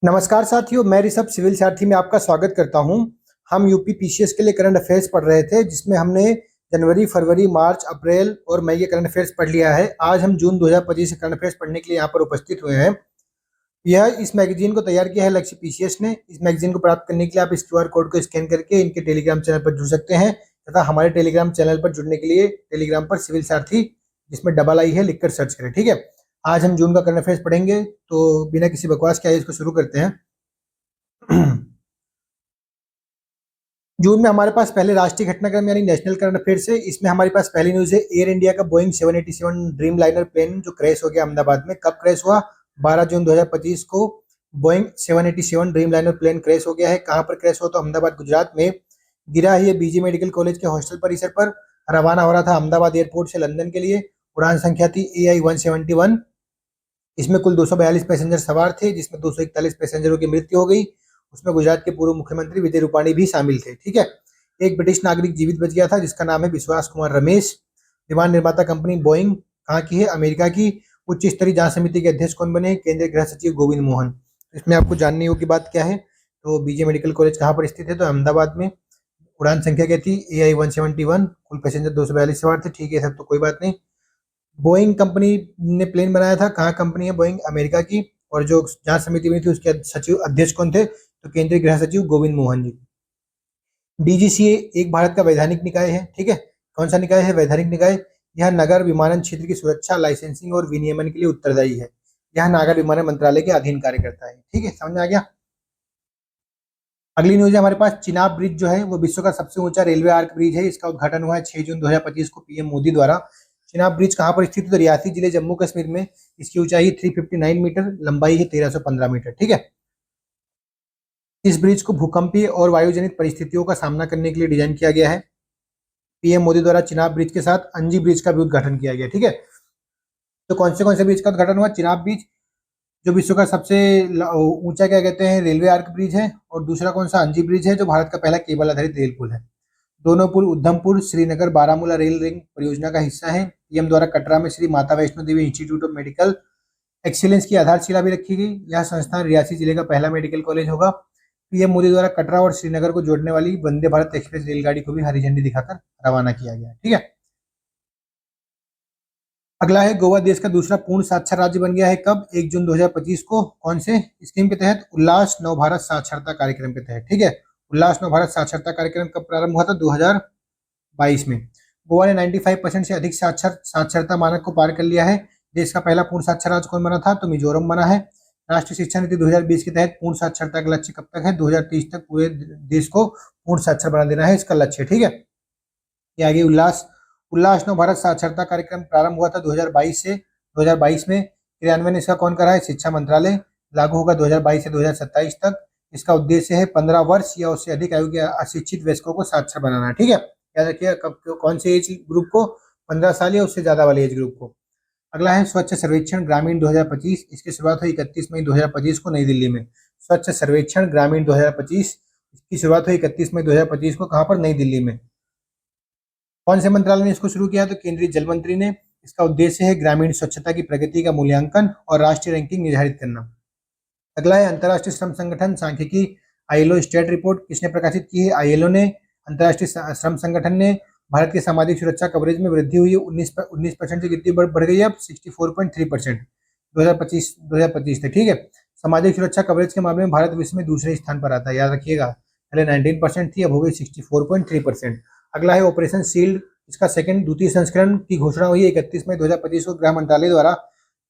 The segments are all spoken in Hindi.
नमस्कार साथियों, मैं ऋषभ सिविल सारथी में आपका स्वागत करता हूं। हम यूपी पीसीएस के लिए करंट अफेयर्स पढ़ रहे थे, जिसमें हमने जनवरी, फरवरी, मार्च, अप्रैल और मई के करंट अफेयर्स पढ़ लिया है। आज हम जून 2025 के करंट अफेयर्स पढ़ने के लिए यहाँ पर उपस्थित हुए हैं। इस मैगजीन को तैयार किया है लक्ष्य पीसीएस ने। इस मैगजीन को प्राप्त करने के लिए आप इस क्यूआर कोड को स्कैन करके इनके टेलीग्राम चैनल पर जुड़ सकते हैं, तथा हमारे टेलीग्राम चैनल पर जुड़ने के लिए टेलीग्राम पर सिविल सारथी, जिसमें डबल आई है, लिखकर सर्च करें। ठीक है, आज हम जून का करंट अफेयर्स पढ़ेंगे, तो बिना किसी बकवास के आइए इसको शुरू करते हैं। जून में हमारे पास पहले राष्ट्रीय घटनाक्रम यानी नेशनल करंट अफेयर्स है। इसमें हमारे पास पहली न्यूज है, एयर इंडिया का बोइंग 787 ड्रीम लाइनर प्लेन जो क्रैश हो गया अहमदाबाद में। कब क्रैश हुआ? 12 जून 2025 को Boeing 787 Dreamliner plane crash हो गया है। कहां पर क्रैश हुआ? तो अहमदाबाद, गुजरात में गिरा है। ये बीजे मेडिकल कॉलेज के हॉस्टल परिसर पर रवाना हो रहा था अहमदाबाद एयरपोर्ट से लंदन के लिए। उड़ान संख्या थी AI-171। इसमें कुल 242 पैसेंजर सवार थे, जिसमें 241 पैसेंजरों की मृत्यु हो गई। उसमें गुजरात के पूर्व मुख्यमंत्री विजय रूपाणी भी शामिल थे। ठीक है, एक ब्रिटिश नागरिक जीवित बच गया था, जिसका नाम है विश्वास कुमार रमेश। विमान निर्माता कंपनी बोइंग कहाँ की है? अमेरिका की। उच्च स्तरीय जांच समिति के अध्यक्ष कौन बने? केंद्रीय गृह सचिव गोविंद मोहन। इसमें आपको जानने योग्य बात क्या है? तो बीजे मेडिकल कॉलेज कहाँ पर स्थित है? तो अहमदाबाद में। उड़ान संख्या क्या थी? AI-171। कुल पैसेंजर 242 सवार थे। ठीक है, सब तो कोई बात नहीं। बोइंग कंपनी ने प्लेन बनाया था। कहाँ कंपनी है? बोइंग अमेरिका की। और जो जांच समिति बनी थी उसके सचिव अध्यक्ष कौन थे? तो केंद्रीय गृह सचिव गोविंद मोहन जी। डीजीसीए एक भारत का वैधानिक निकाय है। ठीक है, कौन सा निकाय है? वैधानिक निकाय। यह नगर विमानन क्षेत्र की सुरक्षा, लाइसेंसिंग और विनियमन के लिए उत्तरदायी है। यह नागर विमानन मंत्रालय के अधीन कार्य करता है। ठीक है, समझ में आ गया। अगली न्यूज है हमारे पास, चिनाब ब्रिज जो है वो विश्व का सबसे ऊंचा रेलवे आर्क ब्रिज है। इसका उद्घाटन हुआ है 6 जून 2025 को पीएम मोदी द्वारा। चिनाब ब्रिज कहाँ पर स्थित है? तो रियासी जिले, जम्मू कश्मीर में। इसकी ऊंचाई 359 मीटर, लंबाई है 1315 मीटर। ठीक है, इस ब्रिज को भूकंपीय और वायुजनित परिस्थितियों का सामना करने के लिए डिजाइन किया गया है। पीएम मोदी द्वारा चिनाब ब्रिज के साथ अंजी ब्रिज का भी उद्घाटन किया गया। ठीक है, तो कौन से ब्रिज का उद्घाटन हुआ? चिनाब ब्रिज, जो विश्व का सबसे ऊंचा क्या कहते हैं, रेलवे आर्क ब्रिज है। और दूसरा कौन सा? अंजी ब्रिज है, जो भारत का पहला केबल आधारित रेल पुल है। दोनों पुल उधमपुर, श्रीनगर, बारामूला रेल रिंग परियोजना का हिस्सा है। पीएम द्वारा कटरा में Shri Mata Vaishno Devi institute of medical excellence की आधारशिला भी रखी गई। यह संस्थान रियासी जिले का पहला मेडिकल कॉलेज होगा। पीएम मोदी द्वारा कटरा और श्रीनगर को जोड़ने वाली वंदे भारत एक्सप्रेस रेलगाड़ी को भी हरी झंडी दिखाकर रवाना किया गया। ठीक है, अगला है, गोवा देश का दूसरा पूर्ण साक्षर राज्य बन गया है। कब? 1 जून 2025 को। कौन से स्कीम के तहत? उल्लास नव भारत साक्षरता कार्यक्रम के तहत। ठीक है, उल्लास नव भारत साक्षरता कार्यक्रम कब प्रारंभ हुआ था? 2022 में। गोवा ने 95% से अधिक साक्षरता मानक को पार कर लिया है। देश का पहला पूर्ण साक्षर राज्य कौन बना था? तो मिजोरम बना है। राष्ट्रीय शिक्षा नीति 2020 के तहत पूर्ण साक्षरता का लक्ष्य कब तक है? 2030 तक पूरे देश को पूर्ण साक्षर बना देना है, इसका लक्ष्य। ठीक है, ये आगे उल्लास नव भारत साक्षरता कार्यक्रम प्रारंभ हुआ था 2022 से। 2022 में क्रियान्वयन इसका कौन कर रहा है? शिक्षा मंत्रालय। लागू होगा 2022 से 2027 तक। इसका उद्देश्य है 15 वर्ष या उससे अधिक आयु के अशिक्षित वयस्कों को साक्षर बनाना। ठीक है, याद रखिए, कौन से एज ग्रुप को? 15 साल या उससे ज्यादा वाले एज ग्रुप को। अगला है, स्वच्छ सर्वेक्षण ग्रामीण 2025। इसकी शुरुआत हुई 31 मई 2025 को नई दिल्ली में। स्वच्छ सर्वेक्षण ग्रामीण 2025 की शुरुआत हुई 31 मई 2025 को। कहां पर? नई दिल्ली में। कौन से मंत्रालय ने इसको शुरू किया? तो केंद्रीय जल मंत्री ने। इसका उद्देश्य है ग्रामीण स्वच्छता की प्रगति का मूल्यांकन और राष्ट्रीय रैंकिंग निर्धारित करना। अगला है, अंतर्राष्ट्रीय श्रम संगठन सांख्यिकी आईएलओ स्टेट रिपोर्ट किसने प्रकाशित की है? आईएलओ ने। अंतर्राष्ट्रीय श्रम संगठन ने। भारत के सामाजिक सुरक्षा कवरेज में वृद्धि हुई है, 19% से कितनी बढ़ गई है अब? 64.3% 2025 तक। ठीक है, सामाजिक सुरक्षा कवरेज के मामले में भारत विश्व में दूसरे स्थान पर आता है, याद रखिएगा। पहले 19% थी, अब हो गई 64.3%। अगला है, ऑपरेशन शील्ड। इसका द्वितीय संस्करण की घोषणा हुई 31 मई 2025 को गृह मंत्रालय द्वारा।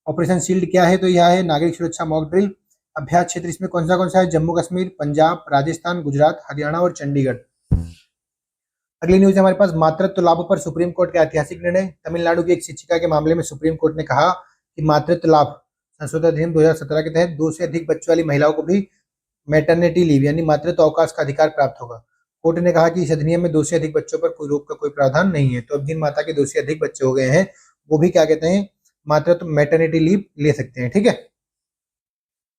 ऑपरेशन शील्ड क्या है? तो यह है नागरिक सुरक्षा मॉक ड्रिल। अभ्यास क्षेत्र इसमें कौन सा है? जम्मू कश्मीर, पंजाब, राजस्थान, गुजरात, हरियाणा और चंडीगढ़। अगली न्यूज है हमारे पास, मातृत्व लाभ पर सुप्रीम कोर्ट का ऐतिहासिक निर्णय। तमिलनाडु की एक शिक्षिका के मामले में सुप्रीम कोर्ट ने कहा कि मातृत्व लाभ संशोधन अधिनियम 2017 के तहत 2 से अधिक बच्चों वाली महिलाओं को भी मैटरनिटी लीव यानी मातृत्व अवकाश का अधिकार प्राप्त होगा। कोर्ट ने कहा कि इस अधिनियम में 2 से अधिक बच्चों पर कोई रोक का कोई प्रावधान नहीं है। तो अब जिन माता के 2 से अधिक बच्चे हो गए हैं वो भी क्या कहते हैं, मातृत्व मैटरनिटी लीव ले सकते हैं। ठीक है,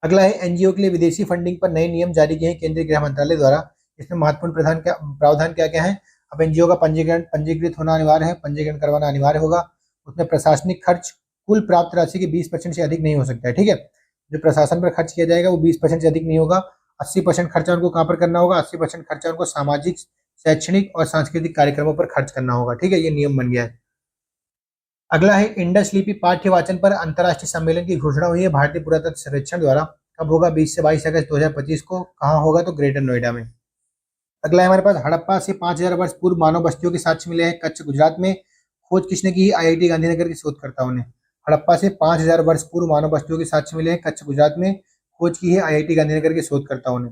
अगला है, एनजीओ के लिए विदेशी फंडिंग पर नए नियम जारी किए हैं केंद्रीय गृह मंत्रालय द्वारा। इसमें महत्वपूर्ण प्रावधान क्या क्या है? अब एनजीओ का पंजीकृत होना अनिवार्य है, पंजीकरण करवाना अनिवार्य होगा। उसमें प्रशासनिक खर्च कुल प्राप्त राशि के 20% से अधिक नहीं हो सकता है। ठीक है, जो प्रशासन पर खर्च किया जाएगा वो 20% से अधिक नहीं होगा। 80% खर्चा उनको कहाँ पर करना होगा? 80% खर्चा उनको सामाजिक, शैक्षणिक और सांस्कृतिक कार्यक्रमों पर खर्च करना होगा। ठीक है, ये नियम बन गया है। अगला है इंडस लिपि पाठ्य वाचन पर अंतर्राष्ट्रीय सम्मेलन की घोषणा हुई है भारतीय पुरातत्व सर्वेक्षण द्वारा। कब होगा? 20 से 22 अगस्त 2025 को। कहाँ होगा? तो ग्रेटर नोएडा में। अगला है हमारे पास हड़प्पा से 5000 वर्ष पूर्व मानव बस्तियों के साक्ष्य मिले हैं कच्छ गुजरात में। खोज किसने की? आईआईटी गांधीनगर के शोधकर्ताओं ने। हड़प्पा से 5000 वर्ष पूर्व मानव बस्तियों के साक्ष्य मिले हैं कच्छ गुजरात में। खोज की है आईआईटी गांधीनगर के शोधकर्ताओं ने।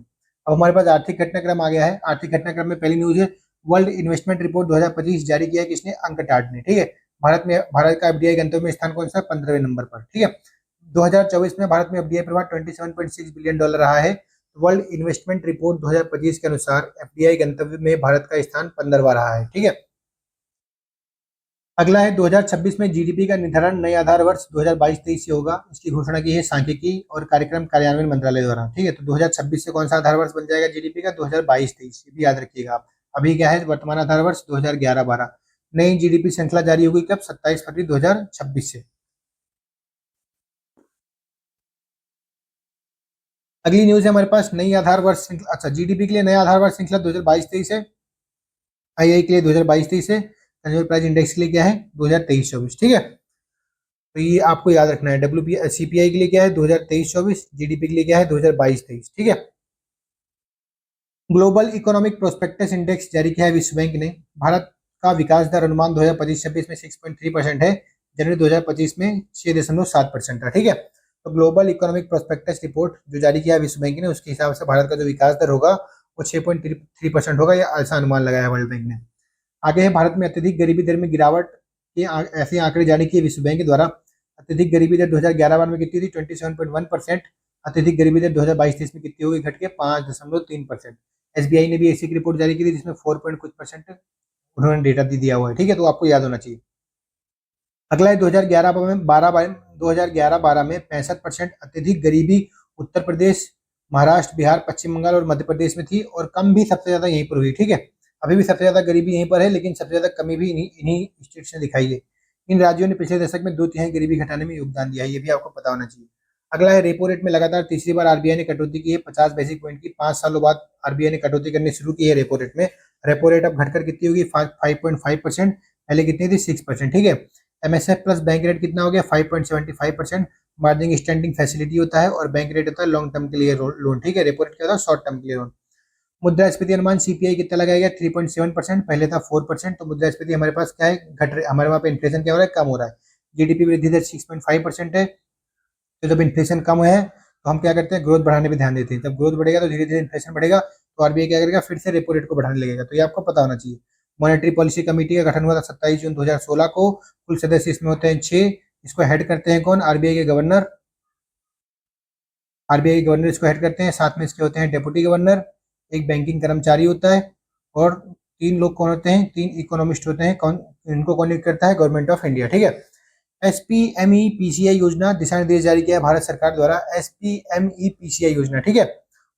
अब हमारे पास आर्थिक घटनाक्रम आ गया है। आर्थिक घटनाक्रम में पहली न्यूज है, वर्ल्ड इन्वेस्टमेंट रिपोर्ट 2025 जारी किया है किसने? अंकटाड ने। ठीक है, भारत का एफडीआई गंतव्य स्थान कौन सा? 15वें नंबर पर। ठीक है, 2024 में भारत में एफडीआई प्रवाह 27.6 बिलियन डॉलर रहा है। वर्ल्ड इन्वेस्टमेंट रिपोर्ट 2025 के अनुसार एफडीआई गंतव्य में भारत का स्थान 15वां रहा है। ठीक है, अगला है 2026 में जीडीपी का निर्धारण नए आधार वर्ष 2022-23 से होगा। इसकी घोषणा की है सांख्यिकी और कार्यक्रम कार्यान्वयन मंत्रालय द्वारा। ठीक है, तो 2026 से कौन सा आधार वर्ष बन जाएगा जीडीपी का? 2022-23, ये भी याद रखिएगा आप। अभी क्या है? वर्तमान आधार वर्ष 2011-12। नई जीडीपी श्रृंखला जारी होगी कब? 27 फरवरी 2026 से। अगली न्यूज है हमारे पास, नई आधार वर्ष श्रृंखला। अच्छा, जीडीपी के लिए नया आधार वर्ष श्रृंखला 2022-23 है। आईआई के लिए 2022-23 है। कंज्यूमर प्राइस इंडेक्स के लिए क्या है? 2023-24। ठीक है, तो ये आपको याद रखना है। डब्ल्यू सीपीआई के लिए क्या है? 2023-24। जीडीपी के लिए क्या है? 2022-23। ठीक है, ग्लोबल इकोनॉमिक प्रोस्पेक्टस इंडेक्स जारी किया है विश्व बैंक ने। भारत का विकास दर अनुमान 2025-26 में 6.3% है। जनवरी 2025 में 6.7% था। ठीक है, तो ग्लोबल इकोनॉमिक प्रोस्पेक्टस रिपोर्ट जो जारी किया है विश्व बैंक ने, उसके हिसाब से भारत का जो विकास दर होगा वो 6.3% होगा, या ऐसा अनुमान लगाया वर्ल्ड बैंक ने। आगे है, भारत में अत्यधिक गरीबी दर में गिरावट के ऐसे आंकड़े जारी किए विश्व बैंक द्वारा। अत्यधिक गरीबी दर 2011 में कितनी थी? 27.1%। अत्यधिक गरीबी दर 2022-23 में कितनी होगी? घट के 5.3%। एसबीआई ने भी ऐसी एक रिपोर्ट जारी की थी जिसमें 4 पॉइंट कुछ परसेंट उन्होंने डेटा दिया हुआ है। ठीक है, तो आपको याद होना चाहिए। अगला है 2011-12 में 65% अत्यधिक गरीबी उत्तर प्रदेश, महाराष्ट्र, बिहार, पश्चिम बंगाल और मध्य प्रदेश में थी, और कम भी सबसे ज्यादा यहीं पर हुई। ठीक है, अभी भी सबसे ज्यादा गरीबी यहीं पर है, लेकिन सबसे ज्यादा कमी भी इन्हीं स्टेट्स ने दिखाई है। इन राज्यों ने पिछले दशक में 2/3 गरीबी घटाने में योगदान दिया है, ये भी आपको पता होना चाहिए। अगला है, रेपो रेट में लगातार तीसरी बार आरबीआई ने कटौती की है 50 बेसिस पॉइंट की। 5 सालों बाद आरबीआई ने कटौती करनी शुरू की है रेपो रेट में। रेपो रेट अब घटकर कितनी होगी? 5.5%। पहले कितनी थी? 6%। ठीक है, एमएसएफ प्लस बैंक रेट कितना हो गया? 5.75%। मार्जिन स्टैंडिंग फैसिलिटी होता है, और बैंक रेट होता है लॉन्ग टर्म के लिए लोन। ठीक है, रेपो रेट क्या होता है? शॉर्ट टर्म के लिए लोन। मुद्रास्फीति अनुमान सीपीआई कितना लगाया गया? 3.7%। पहले था 4%। तो मुद्रास्फीति हमारे पास क्या है? घट रही, हमारे वहाँ पे इन्फ्लेशन क्या हो रहा है? कम हो रहा है। जीडीपी वृद्धि दर 6.5% है। तो जब इन्फ्लेशन कम है तो हम क्या करते हैं? ग्रोथ बढ़ाने पे ध्यान देते हैं। जब ग्रोथ बढ़ेगा तो धीरे धीरे इन्फ्लेशन बढ़ेगा, तो आरबीआई क्या करेगा? फिर से रेपो रेट को बढ़ाने लगेगा। तो ये आपको पता होना चाहिए। मॉनेटरी पॉलिसी कमेटी का गठन हुआ था 27 जून 2016 को। कुल सदस्य इसमें होते हैं 6। इसको हेड करते हैं कौन? आरबीआई के गवर्नर। आरबीआई के गवर्नर इसको हेड करते हैं। साथ में इसके होते हैं डेप्यूटी गवर्नर, एक बैंकिंग कर्मचारी होता है, और 3 लोग कौन होते हैं? 3 इकोनॉमिस्ट होते हैं। कौन इनको कौन करता है? Government of India. ठीक है, एसपीएमई पीसीआई योजना दिशा निर्देश जारी किया है भारत सरकार द्वारा। एसपीएमई पीसीआई योजना, ठीक है,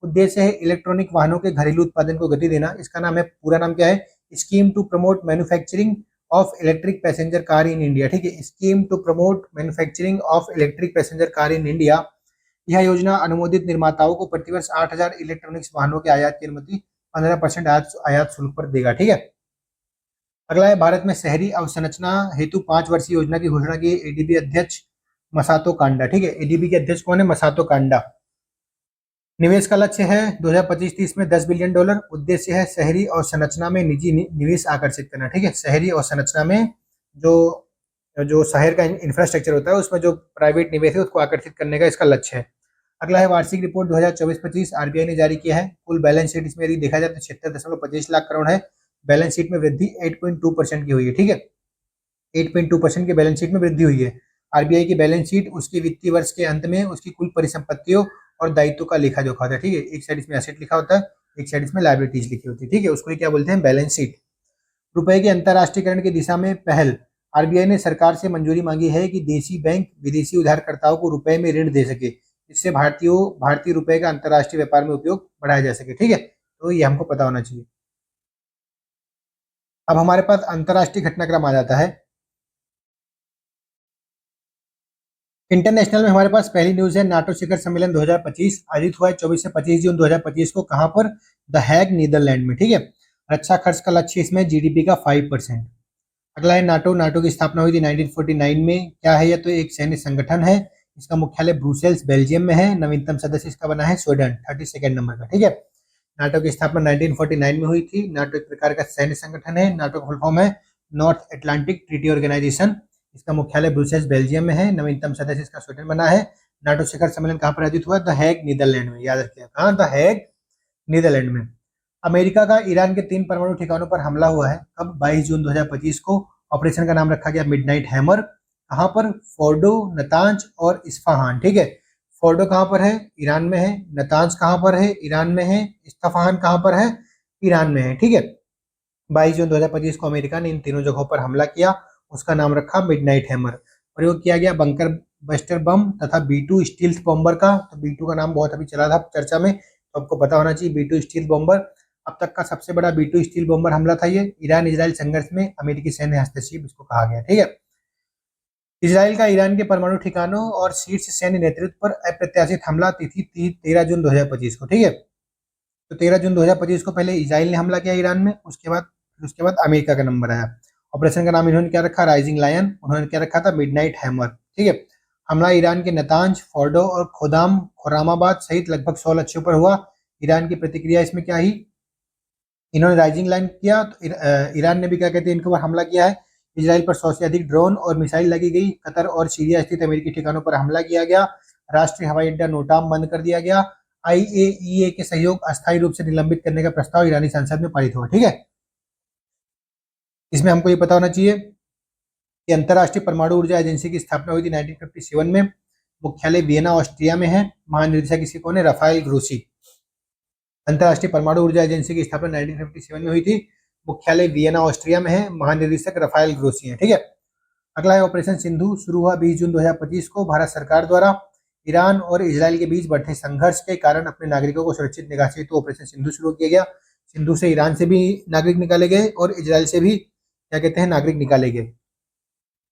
उद्देश्य है इलेक्ट्रॉनिक वाहनों के घरेलू उत्पादन को गति देना। इसका नाम है, पूरा नाम क्या है? Scheme to promote manufacturing of electric passenger car in India. ठीक है, scheme to promote manufacturing of electric passenger car in India. यह योजना अनुमोदित निर्माताओं को प्रतिवर्ष 8,000 इलेक्ट्रॉनिक्स वाहनों के आयात की अनुमति 15% आयात शुल्क पर देगा। ठीक है, अगला है, भारत में शहरी अवसंरचना हेतु 5 वर्षीय योजना की घोषणा की एडीबी अध्यक्ष मसातो कांडा। ठीक है, एडीबी के अध्यक्ष कौन है? मसातो कांडा। निवेश का लक्ष्य है 2025-30 में $10 बिलियन। उद्देश्य है शहरी और संरचना में निजी निवेश आकर्षित करना। ठीक है, शहरी और संरचना में जो जो शहर का इंफ्रास्ट्रक्चर होता है उसमें जो प्राइवेट निवेश है उसको आकर्षित करने का इसका लक्ष्य है। अगला है, वार्षिक रिपोर्ट 2024-25 आरबीआई ने जारी किया है। कुल बैलेंस शीट इसमें यदि देखा जाए तो 76.25 लाख करोड़ है। बैलेंस शीट में वृद्धि 8.2% की हुई है। ठीक है, 8.2% की बैलेंस शीट में वृद्धि हुई है। आरबीआई की बैलेंस शीट उसके वित्तीय वर्ष के अंत में उसकी कुल परिसंपत्तियों और दायित्वों का लेखा जोखा होता है। ठीक है, एक साइड इसमें एसेट लिखा होता है, एक साइड इसमें लायबिलिटीज लिखी होती है। ठीक है, उसको ही क्या बोलते हैं? Balance sheet. रुपए के अंतर्राष्ट्रीयकरण की दिशा में पहल। आरबीआई ने सरकार से मंजूरी मांगी है कि देशी बैंक विदेशी उधारकर्ताओं को रुपए में ऋण दे सके, जिससे भारतीय रुपए का अंतर्राष्ट्रीय व्यापार में उपयोग बढ़ाया जा सके। ठीक है, तो ये हमको पता होना चाहिए। अब हमारे पास अंतर्राष्ट्रीय घटनाक्रम आ जाता है। इंटरनेशनल में हमारे पास पहली न्यूज है, नाटो शिखर सम्मेलन 2025 आयोजित हुआ है 24 से 25 जून 2025 को। कहां पर? द हैग, नीदरलैंड में। ठीक है। रक्षा खर्च का लक्ष्य इसमें जीडीपी का 5%। अगला है नाटो। नाटो की स्थापना हुई थी 1949 में। क्या है? यह तो एक सैन्य संगठन है। इसका मुख्यालय ब्रुसेल्स, बेल्जियम में है। नवीनतम सदस्य इसका बना है स्वीडन, 32 नंबर का। ठीक है। नाटो की स्थापना 1949 में हुई थी। नाटो एक प्रकार का सैन्य संगठन है। नाटो का फुल फॉर्म है नॉर्थ अटलांटिक ट्रीटी ऑर्गेनाइजेशन। इसका मुख्यालय ब्रुसेल्स, बेल्जियम में है। नवीनतम सदस्य इसका स्वीडन बना है। नाटो शिखर सम्मेलन कहाँ पर आयोजित हुआ? द हैग, नीदरलैंड में। याद रखिए कहाँ? द हैग, नीदरलैंड में। अमेरिका का ईरान के 3 परमाणु ठिकानों पर हमला हुआ है। कब? 22 जून 2025 को। ऑपरेशन का नाम रखा गया मिडनाइट हैमर। कहां पर? फोर्डो, नतांज और इस्फहान। ठीक है। फोर्डो कहां पर है? ईरान में है। नतांज कहां पर है? ईरान में है। इस्फहान कहां पर है? ईरान में है। ठीक है। 22 जून 2025 को अमेरिका ने इन तीनों जगहों पर हमला किया। उसका नाम रखा मिडनाइट हैमर। प्रयोग किया गया बंकर बस्टर बम तथा B2 स्टील्थ बॉम्बर का। तो B2 का नाम बहुत अभी चला था चर्चा में, तो आपको पता होना चाहिए B2 स्टील्थ बॉम्बर। अब तक का सबसे बड़ा B2 स्टील बॉम्बर हमला था ये। ईरान इजराइल संघर्ष में अमेरिकी सैन्य हस्तक्षेप इसको कहा गया। ठीक है। इजराइल का ईरान के परमाणु ठिकानों और शीर्ष सैन्य नेतृत्व पर अप्रत्याशित हमला, तिथि 13 जून 2025 को। ठीक है। तो 13 जून 2025 को पहले इजराइल ने हमला किया ईरान में, उसके बाद अमेरिका का नंबर आया। ऑपरेशन का नाम इन्होंने क्या रखा? Rising lion. उन्होंने क्या रखा था? Midnight hammer. ठीक है। हमला ईरान के नतांज, फोर्डो और खुरामाबाद सहित लगभग 100 लक्ष्यों पर हुआ। ईरान की प्रतिक्रिया इसमें क्या ही? इन्होंने राइजिंग लाइन किया, तो ईरान ने भी क्या कहते हैं इनके ऊपर हमला किया है। इजराइल पर 100 से अधिक ड्रोन और मिसाइल लगी गई। कतर और सीरिया स्थित अमेरिकी ठिकानों पर हमला किया गया। राष्ट्रीय हवाई अड्डा नोटाम बंद कर दिया गया। IAEA के सहयोग अस्थायी रूप से निलंबित करने का प्रस्ताव ईरानी संसद में पारित हुआ। ठीक है। इसमें हमको ये पता होना चाहिए कि अंतर्राष्ट्रीय परमाणु ऊर्जा एजेंसी की स्थापना हुई थी 1957 में। मुख्यालय वियना, ऑस्ट्रिया में है। महानिदेशक इसके कौन है? Rafael Grossi. अंतर्राष्ट्रीय परमाणु ऊर्जा एजेंसी की स्थापना 1957 में हुई थी। मुख्यालय वियना, ऑस्ट्रिया में है। महानिदेशक राफाएल ग्रोसी है। ठीक है। अगला है ऑपरेशन सिंधु। शुरू हुआ 20 जून 2025 को। भारत सरकार द्वारा ईरान और इजराइल के बीच बढ़ते संघर्ष के कारण अपने नागरिकों को सुरक्षित निकासी हेतु ऑपरेशन सिंधु शुरू किया गया। सिंधु से ईरान से भी नागरिक निकाले गए और इजराइल से भी क्या कहते हैं नागरिक निकाले गए।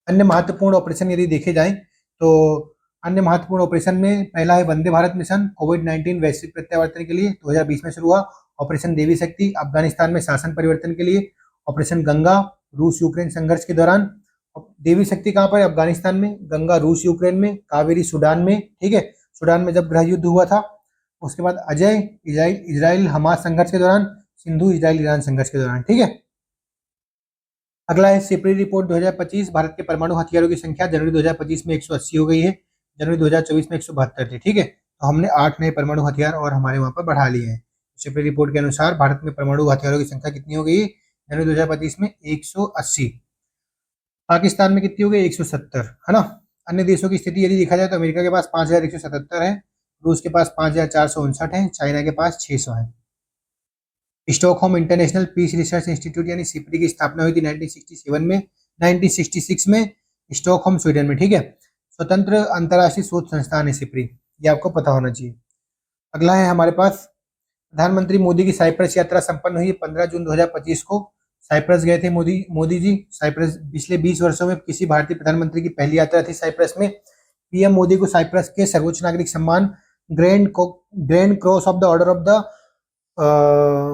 अन्य महत्वपूर्ण ऑपरेशन यदि देखे जाए तो अन्य महत्वपूर्ण ऑपरेशन में पहला है वंदे भारत मिशन। कोविड-19 वैश्विक प्रत्यावर्तन के लिए 2020 में शुरू हुआ। ऑपरेशन देवी शक्ति, अफगानिस्तान में शासन परिवर्तन के लिए। ऑपरेशन गंगा, रूस यूक्रेन संघर्ष के दौरान। देवी शक्ति कहाँ पर है? अफगानिस्तान में। गंगा रूस यूक्रेन में। कावेरी सूडान में। ठीक है। सूडान में जब गृह युद्ध हुआ था। उसके बाद अजय, इजराइल हमास संघर्ष के दौरान। सिंधु, इजराइल ईरान संघर्ष के दौरान। ठीक है। अगला है सिपरी रिपोर्ट 2025। भारत के परमाणु हथियारों की संख्या जनवरी 2025 में 180 हो गई है। जनवरी 2024 में 172 थी। ठीक है। तो हमने 8 नए परमाणु हथियार और हमारे वहां पर बढ़ा लिए हैं। सिपरी रिपोर्ट के अनुसार भारत में परमाणु हथियारों की संख्या कितनी हो गई? जनवरी 2025 में 180। पाकिस्तान में कितनी हो गई? 170, है ना। अन्य देशों की स्थिति यदि देखा जाए तो अमेरिका के पास 5177 है। रूस के पास 5459 है। चाइना के पास 600 है। Stockholm international peace research institute यानी सिपरी की स्थापना हुई थी 1966 में स्टॉकहोम, स्वीडन में। ठीक है। स्वतंत्र अंतर्राष्ट्रीय शोध संस्थान है सिपरी, ये आपको पता होना चाहिए। अगला है हमारे पास प्रधानमंत्री मोदी की साइप्रस यात्रा संपन्न हुई 15 जून 2025 को। साइप्रस गए थे मोदी जी। साइप्रस पिछले 20 वर्षों में किसी भारतीय प्रधानमंत्री की पहली यात्रा थी साइप्रस में। पीएम मोदी को साइप्रस के सर्वोच्च नागरिक सम्मान grand cross of the order of the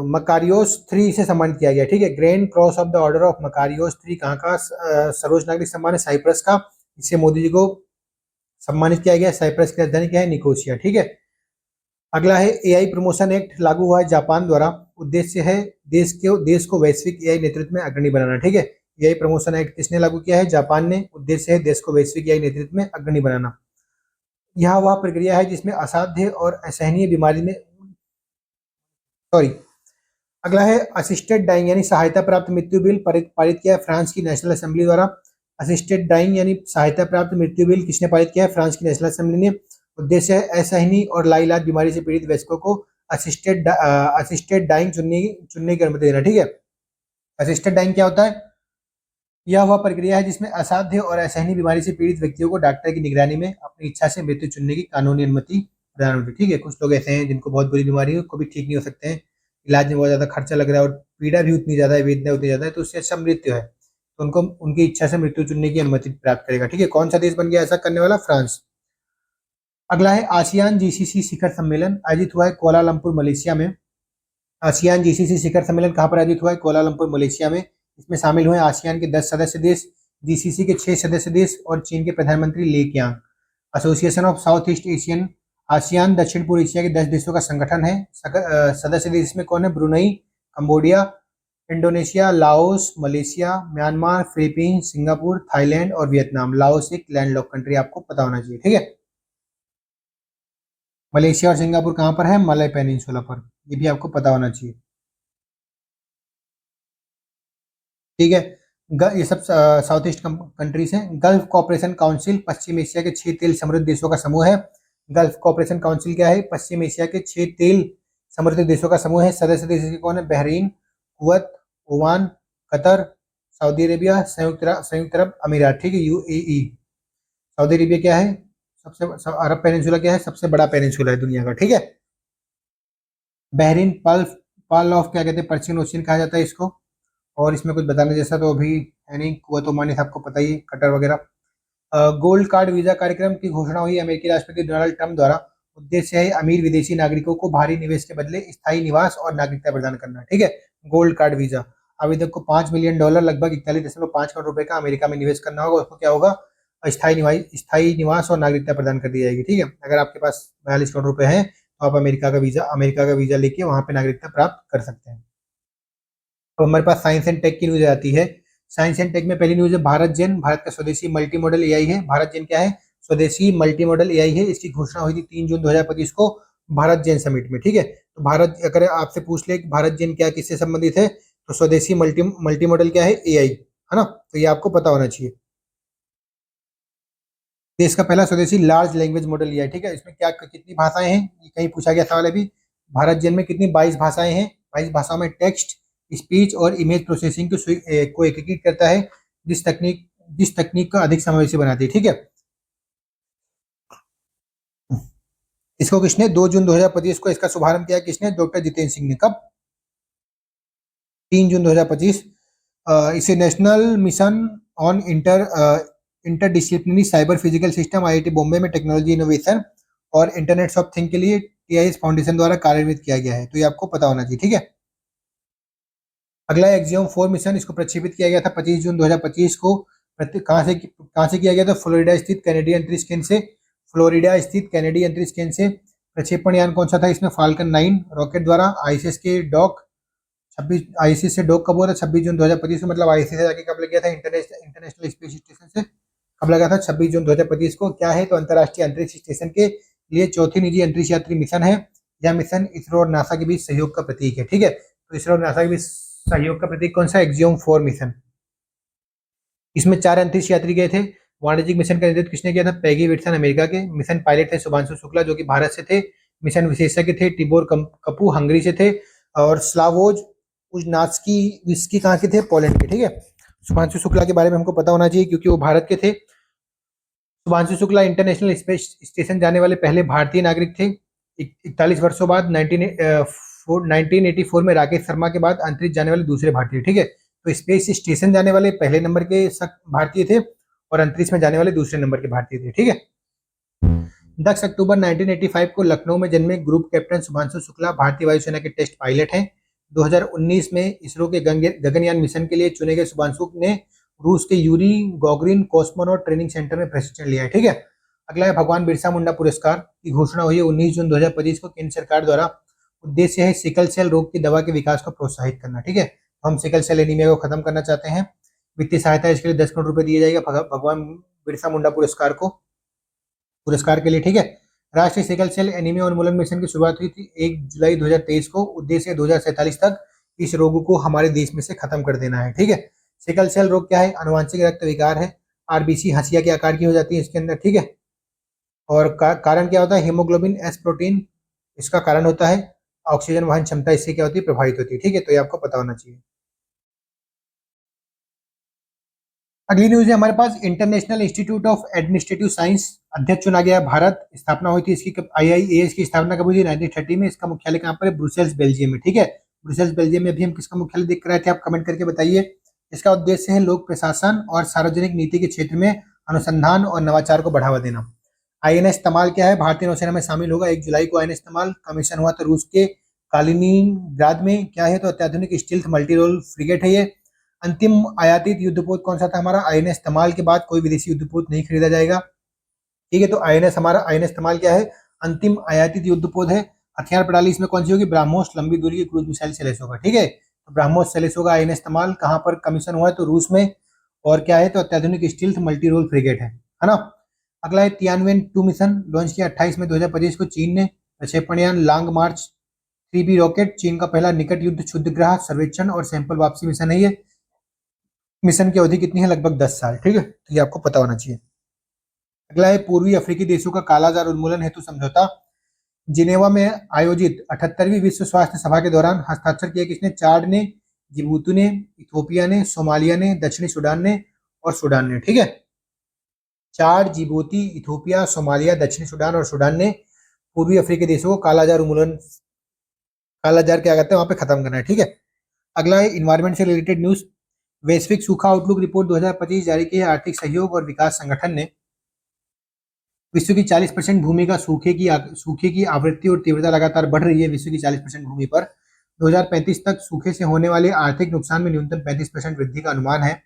Makarios 3 से सम्मानित किया गया। ठीक है। Grand cross of the order of Makarios 3 कहाँ का सर्वोच्च नागरिक सम्मान है? साइप्रस का। इससे मोदी जी को सम्मानित किया गया। साइप्रस की राजधानी क्या है? निकोसिया। ठीक है। अगला है AI प्रमोशन एक्ट लागू हुआ है जापान द्वारा। उद्देश्य है देश को वैश्विक AI नेतृत्व में अग्रणी बनाना। ठीक है। AI प्रमोशन एक्ट किसने लागू किया है? जापान ने। उद्देश्य है देश को वैश्विक AI नेतृत्व में अग्रणी बनाना। यह वह प्रक्रिया है जिसमें असाध्य और असहनीय बीमारी में अगला है असिस्टेड डाइंग यानी सहायता प्राप्त मृत्यु बिल पारित किया है फ्रांस की नेशनल असेंबली द्वारा। असिस्टेड डाइंग यानी सहायता प्राप्त मृत्यु बिल किसने पारित किया है? फ्रांस की नेशनल असेंबली ने। उद्देश्य है असहनीय और लाइलाज बीमारी से पीड़ित वयस्कों को असिस्टेड डाइंग चुनने की अनुमति देना। ठीक है। असिस्टेड डाइंग क्या होता है? यह वह प्रक्रिया है जिसमें असाध्य और असहनीय बीमारी से पीड़ित व्यक्तियों को डॉक्टर की निगरानी में अपनी इच्छा से मृत्यु चुनने की कानूनी अनुमति प्रदान होती है। ठीक है। कुछ लोग ऐसे हैं जिनको बहुत बुरी बीमारी है, को भी ठीक नहीं हो सकते हैं, इलाज में बहुत ज्यादा खर्चा लग रहा है और पीड़ा भी उतनी ज्यादा है, वेदना उतनी ज्यादा है, तो उससे अच्छा मृत्यु है, तो उनको उनकी इच्छा से मृत्यु चुनने की अनुमति प्राप्त करेगा। ठीक है। कौन सा देश बन गया ऐसा करने वाला? फ्रांस। अगला है आसियान जीसीसी शिखर सम्मेलन, आयोजित हुआ है कोलालमपुर मलेशिया में। आसियान जीसीसी शिखर सम्मेलन कहाँ पर आयोजित हुआ है? कोलालमपुर मलेशिया में। इसमें शामिल हुए आसियान के 10 सदस्य देश, जीसीसी के 6 सदस्य देश और चीन के प्रधानमंत्री ले Kiang. Association of south east Asian, ASEAN दक्षिण पूर्व एशिया के 10 देशों का संगठन है। सदस्य देश में कौन है? Brunei, Cambodia, Indonesia, Laos, Malaysia, Myanmar, Philippines, Singapore, Thailand और वियतनाम। लाओस एक लैंडलॉक कंट्री, आपको पता होना चाहिए, ठीक है। मलेशिया और सिंगापुर कहाँ पर है? मलय पेनिनसुला पर, ये भी आपको पता होना चाहिए, ठीक है। ये सब साउथ ईस्ट कंट्रीज हैं। गल्फ कॉपरेशन काउंसिल, पश्चिम एशिया के 6 तेल समृद्ध देशों का समूह है। गल्फ कॉपरेशन काउंसिल क्या है? पश्चिम एशिया के 6 तेल समृद्ध देशों का समूह है। सदस्य देश कौन है? Bahrain, Kuwait, Oman, Qatar, Saudi Arabia, संयुक्त अरब अमीरात, ठीक है, यूएई। सऊदी अरेबिया क्या है? अरब पेनिनसुला क्या है? सबसे बड़ा पेनिनसुला है दुनिया का, ठीक है। बहरीन पर्ल ऑफ क्या कहते हैं? पर्शियन ओशियन कहा जाता है इसको। और इसमें कुछ बताने जैसा तो अभी है नहीं। कुवैत ओमान सबको पता ही, कटर वगैरह। गोल्ड कार्ड वीजा कार्यक्रम की घोषणा हुई अमेरिकी राष्ट्रपति डोनाल्ड ट्रंप द्वारा। उद्देश्य है अमीर विदेशी नागरिकों को भारी निवेश के बदले स्थायी निवास और नागरिकता प्रदान करना, ठीक है। गोल्ड कार्ड वीजा, आवेदक को $5 मिलियन लगभग 41.5 करोड़ रुपए का अमेरिका में निवेश करना होगा। उसको क्या होगा? स्थायी निवास और नागरिकता प्रदान कर दी जाएगी, ठीक है। अगर आपके पास 42 करोड़ रुपए है तो आप अमेरिका का वीजा लेके वहां पे नागरिकता प्राप्त कर सकते हैं। तो हमारे पास साइंस एंड टेक की न्यूज आती है। साइंस एंड टेक में पहली न्यूज है भारत जेन, भारत का स्वदेशी मल्टी मॉडल एआई है। भारत जेन क्या है? स्वदेशी मल्टी मॉडल एआई है। इसकी घोषणा हुई थी 3 जून 2025 को भारत जेन समिट में, ठीक है। तो भारत, अगर आपसे पूछ ले कि भारत जेन क्या किससे संबंधित है, तो स्वदेशी मल्टी मॉडल क्या है? एआई, है ना। तो ये आपको पता होना चाहिए। देश का पहला स्वदेशी लार्ज लैंग्वेज मॉडल एआई, ठीक है। इसमें क्या कितनी भाषाएं हैं? ये कहीं पूछा गया सवाल है अभी। भारत जेन में कितनी? 22 भाषाएं हैं। 22 भाषाओं में टेक्स्ट, स्पीच और इमेज प्रोसेसिंग को एकीकृत करता है, जिस तकनीक का अधिक समावेशी बनाती है, ठीक है। इसको किसने 2 जून 2025 को इसका शुभारंभ किया? किसने? डॉक्टर जितेंद्र सिंह ने। कब? 3 जून 2025। इसे national mission on interdisciplinary cyber physical system IIT Bombay में टेक्नोलॉजी इनोवेशन और इंटरनेट ऑफ थिंग के लिए टीआईएस फाउंडेशन द्वारा कार्यान्वित किया गया है। तो ये आपको पता होना चाहिए, ठीक है। अगला एक्सियम 4 मिशन, इसको प्रक्षेपित किया गया था 25 जून 2025 को। कहाँ से किया गया था? फ्लोरिडा स्थित कैनेडियन अंतरिक्ष केंद्र से। फ्लोरिडा स्थित कैनेडियन अंतरिक्ष केंद्र से। प्रक्षेपण यान कौन सा था इसमें? फाल्कन 9 रॉकेट द्वारा। आईएसएस के डॉक 26 आईएसएस से डॉक कब हुआ था? 26 जून 2025 में। मतलब आईएसएस से जाके कब लग गया था? इंटरनेशनल स्पेस स्टेशन से कब लगा था? 26 जून 2025 को। क्या है? तो अंतर्राष्ट्रीय अंतरिक्ष स्टेशन के लिए चौथी निजी अंतरिक्ष यात्री मिशन है। यह मिशन इसरो और नासा के बीच सहयोग का प्रतीक है, ठीक है। तो इसरो और नासा के बीच सहयोग का प्रतीक कौन सा? Axiom 4 mission. इसमें 4 अंतरिक्ष यात्री गए थे। वाणिज्यिक मिशन का नेतृत्व किसने किया था? पैगी विल्सन अमेरिका के। मिशन पायलट थे शुभांशु शुक्ला जो कि भारत से थे। मिशन विशेषज्ञ थे टिबोर कपू हंगरी से थे। और स्लावोज उजनास्की विस्की कहाँ के थे? पोलैंड के, ठीक है। शुभांशु शुक्ला के बारे में हमको पता होना चाहिए क्योंकि वो भारत के थे। Shubhanshu Shukla international space station जाने वाले पहले भारतीय नागरिक थे। 41 वर्षों बाद 1984 में राकेश शर्मा के बाद अंतरिक्ष जाने वाले दूसरे भारतीय, ठीक है। तो स्पेस स्टेशन जाने वाले पहले नंबर के भारतीय थे और अंतरिक्ष में जाने वाले दूसरे नंबर के भारतीय थे, ठीक है। 10 अक्टूबर 1985 को लखनऊ में जन्मे ग्रुप कैप्टन शुभांशु शुक्ला भारतीय वायुसेना के टेस्ट पायलट हैं। 2019 में इसरो के गगनयान मिशन के लिए चुने गए शुभांशु ने रूस के यूरी गॉगरिन कॉस्मोनॉट ट्रेनिंग सेंटर में प्रशिक्षण लिया है, ठीक है। अगला है भगवान बिरसा मुंडा पुरस्कार की घोषणा हुई है 19 जून 2025 को केंद्र सरकार द्वारा। उद्देश्य है सिकल सेल रोग की दवा के विकास को प्रोत्साहित करना, ठीक है। हम सिकल सेल एनीमिया को खत्म करना चाहते हैं। वित्तीय सहायता इसके लिए 10 करोड़ रुपए दिया जाएगा भगवान बिरसा मुंडा पुरस्कार के लिए, ठीक है। राष्ट्रीय सिकल सेल एनीमिया उन्मूलन मिशन की शुरुआत हुई थी 1 जुलाई 2023 को। उद्देश्य 2047 तक इस रोग को हमारे देश में से खत्म कर देना है, ठीक है। सिकल सेल रोग क्या है? अनुवांशिक रक्त विकार है। आरबीसी हंसिया के आकार की हो जाती है इसके अंदर, ठीक है। और कारण क्या होता है? हीमोग्लोबिन एस प्रोटीन इसका कारण होता है। ऑक्सीजन वहन क्षमता इससे क्या होती है? प्रभावित होती है, ठीक है। तो ये आपको पता होना चाहिए। अगली न्यूज है हमारे पास international institute of administrative science अध्यक्ष चुना गया भारत। स्थापना हुई थी इसकी आईआईएएस की स्थापना कब हुई थी? 1930 में। इसका मुख्यालय कहाँ पर है? ब्रुसेल्स बेल्जियम में, ठीक है। ब्रुसेल्स बेल्जियम में अभी हम किसका मुख्यालय देख कर आए थे? आप कमेंट करके बताइए। इसका उद्देश्य है लोक प्रशासन और सार्वजनिक नीति के क्षेत्र में अनुसंधान और नवाचार को बढ़ावा देना। आईएनएस तमाल क्या है? भारतीय नौसेना में शामिल होगा। 1 जुलाई को आईएनएस तमाल कमीशन हुआ था रूस के कालिनिनग्राद में। क्या है? तो अत्याधुनिक स्टील्थ मल्टी रोल फ्रिगेट है ये। अंतिम आयातित युद्धपोत कौन सा था हमारा? आईएनएस तमाल के बाद कोई विदेशी युद्धपोत नहीं खरीदा जाएगा। ठीक है, तो आईएनएस हमारा आईएनएस तमाल क्या है? अंतिम आयातित युद्धपोत है। हथियार प्रणाली इसमें कौन सी होगी? ब्रह्मोस लंबी दूरी की क्रूज मिसाइल से लैस होगा। ठीक है, तो ब्रह्मोस से लैस होगा आईएनएस तमाल। कहां पर कमीशन हुआ है? तो रूस में। और क्या है? तो अत्याधुनिक स्टील्थ मल्टी रोल फ्रिगेट है ना। अगला है तियानवेन 2 मिशन लॉन्च किया 28 मई 2025 को चीन ने। प्रक्षेपण यान लॉन्ग मार्च 3B रॉकेट चीन का पहला निकट युद्ध क्षुद्रग्रह सर्वेक्षण और सैंपल वापसी मिशन है ये। मिशन की अवधि कितनी है? लगभग 10 साल। ठीक है, तो ये आपको पता होना चाहिए। अगला है पूर्वी अफ्रीकी देशों का कालाजार उन्मूलन हेतु समझौता। जिनेवा में आयोजित 78वीं विश्व स्वास्थ्य सभा के दौरान हस्ताक्षर किया किसने? चाड ने, जिबूती ने, इथोपिया ने, सोमालिया ने, दक्षिणी सूडान ने और सूडान ने। ठीक है, चाड, जिबूती, इथोपिया, सोमालिया, दक्षिणी सूडान और सूडान ने पूर्वी अफ्रीकी देशों को कालाजार उन्मूलन, कालाजार क्या कहते हैं वहां पे खत्म करना है। ठीक है, अगला है इन्वायरमेंट से रिलेटेड न्यूज। वैश्विक सूखा आउटलुक रिपोर्ट 2025 जारी की है। आर्थिक सहयोग और विकास संगठन ने विश्व की 40% भूमि का सूखे की आवृत्ति और तीव्रता लगातार बढ़ रही है। विश्व की 40% भूमि पर 2035 तक सूखे से होने वाले आर्थिक नुकसान में न्यूनतम 35% वृद्धि का अनुमान है।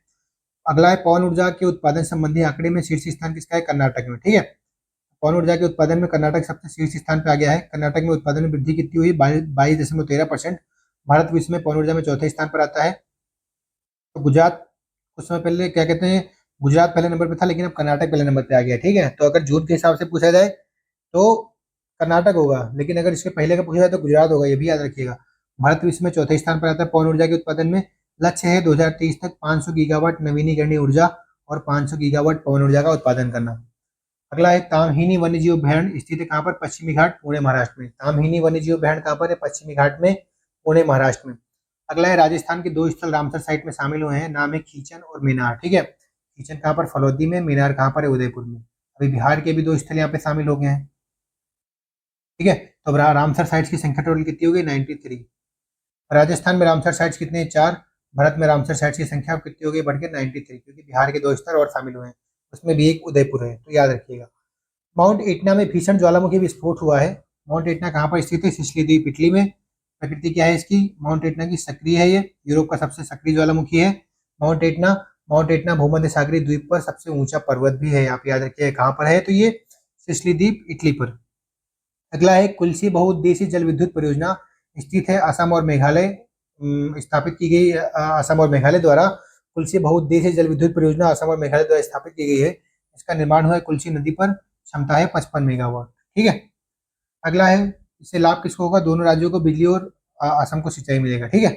अगला है पवन ऊर्जा के उत्पादन संबंधी आंकड़े में शीर्ष स्थान किसका है? कर्नाटक में। ठीक है, पवन ऊर्जा के उत्पादन में कर्नाटक सबसे शीर्ष स्थान पर आ गया है। कर्नाटक में उत्पादन में वृद्धि कितनी हुई? 22.13%। भारत विश्व में पवन ऊर्जा में चौथे स्थान पर आता है। तो गुजरात कुछ समय पहले क्या कहते हैं, गुजरात पहले नंबर पे था, लेकिन अब कर्नाटक पहले नंबर पे आ गया। ठीक है, तो अगर जून के हिसाब से पूछा जाए तो कर्नाटक होगा, लेकिन अगर इसके पहले का पूछा जाए तो गुजरात होगा, ये भी याद रखिएगा। भारत विश्व में चौथे स्थान पर आता है पवन ऊर्जा के उत्पादन में। लक्ष्य है 2023 तक 500 गीगावाट नवीनीकरणीय ऊर्जा और 500 गीगावाट पवन ऊर्जा का उत्पादन करना। अगला है तामहिनी वन्यजीव अभ्यारण्य स्थित है कहाँ पर? पश्चिमी घाट, पुणे, महाराष्ट्र में। तामहिनी वन्यजीव अभ्यारण्य कहाँ पर है? पश्चिमी घाट में, पुणे, महाराष्ट्र में। अगला है राजस्थान के 2 स्थल रामसर साइट में शामिल हुए हैं। नाम है खींचन और मीनार। ठीक है, खींचन कहाँ पर? फलौदी में। मीनार कहाँ पर है? उदयपुर में। अभी बिहार के भी 2 स्थल यहाँ पे शामिल हो गए हैं। ठीक है, तो अब रामसर साइट्स की संख्या टोटल कितनी हो गई? 93। राजस्थान में रामसर साइट्स कितने हैं? 4। भारत में रामसर साइट्स की संख्या कितनी हो गई? बढ़ के 93, क्योंकि बिहार के 2 स्थल और शामिल हुए हैं, उसमें भी एक उदयपुर है, तो याद रखिएगा। माउंट एटना में भीषण ज्वालामुखी विस्फोट हुआ है। माउंट एटना कहाँ पर स्थित है? सिसिली द्वीप, इटली में। प्रकृति क्या है इसकी? माउंट एटना की सक्रिय है, ये यूरोप का सबसे सक्रिय ज्वालामुखी है माउंट एटना। माउंट एटना भूमध्य सागरीय द्वीप पर सबसे ऊंचा पर्वत भी है, आप याद रखिए कहाँ पर है, तो ये सिसिली द्वीप, इटली पर। अगला है कुल्सी बहुउद्देशीय जल विद्युत परियोजना स्थित है असम और मेघालय, स्थापित की गई असम और मेघालय द्वारा। कुल्सी बहुउद्देशीय जल विद्युत परियोजना असम और मेघालय द्वारा स्थापित की गई है। इसका निर्माण हुआ है कुल्सी नदी पर, क्षमता है 55 मेगावाट। ठीक है, अगला है इससे लाभ किसको होगा? दोनों राज्यों को बिजली और असम को सिंचाई मिलेगा। ठीक है,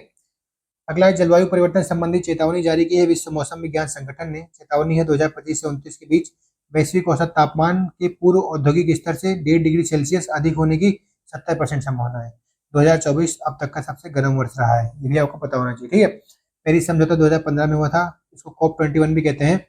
अगला है जलवायु परिवर्तन संबंधी चेतावनी जारी की है विश्व मौसम विज्ञान संगठन ने। चेतावनी है 2025 से 29 के बीच वैश्विक औसत तापमान के पूर्व औद्योगिक स्तर से 1.5 डिग्री सेल्सियस अधिक होने की 70% संभावना है। 2024 अब तक का सबसे गर्म वर्ष रहा है, ये भी आपको पता होना चाहिए। ठीक है, पेरिस समझौता 2015 में हुआ था, इसको COP21 भी कहते हैं।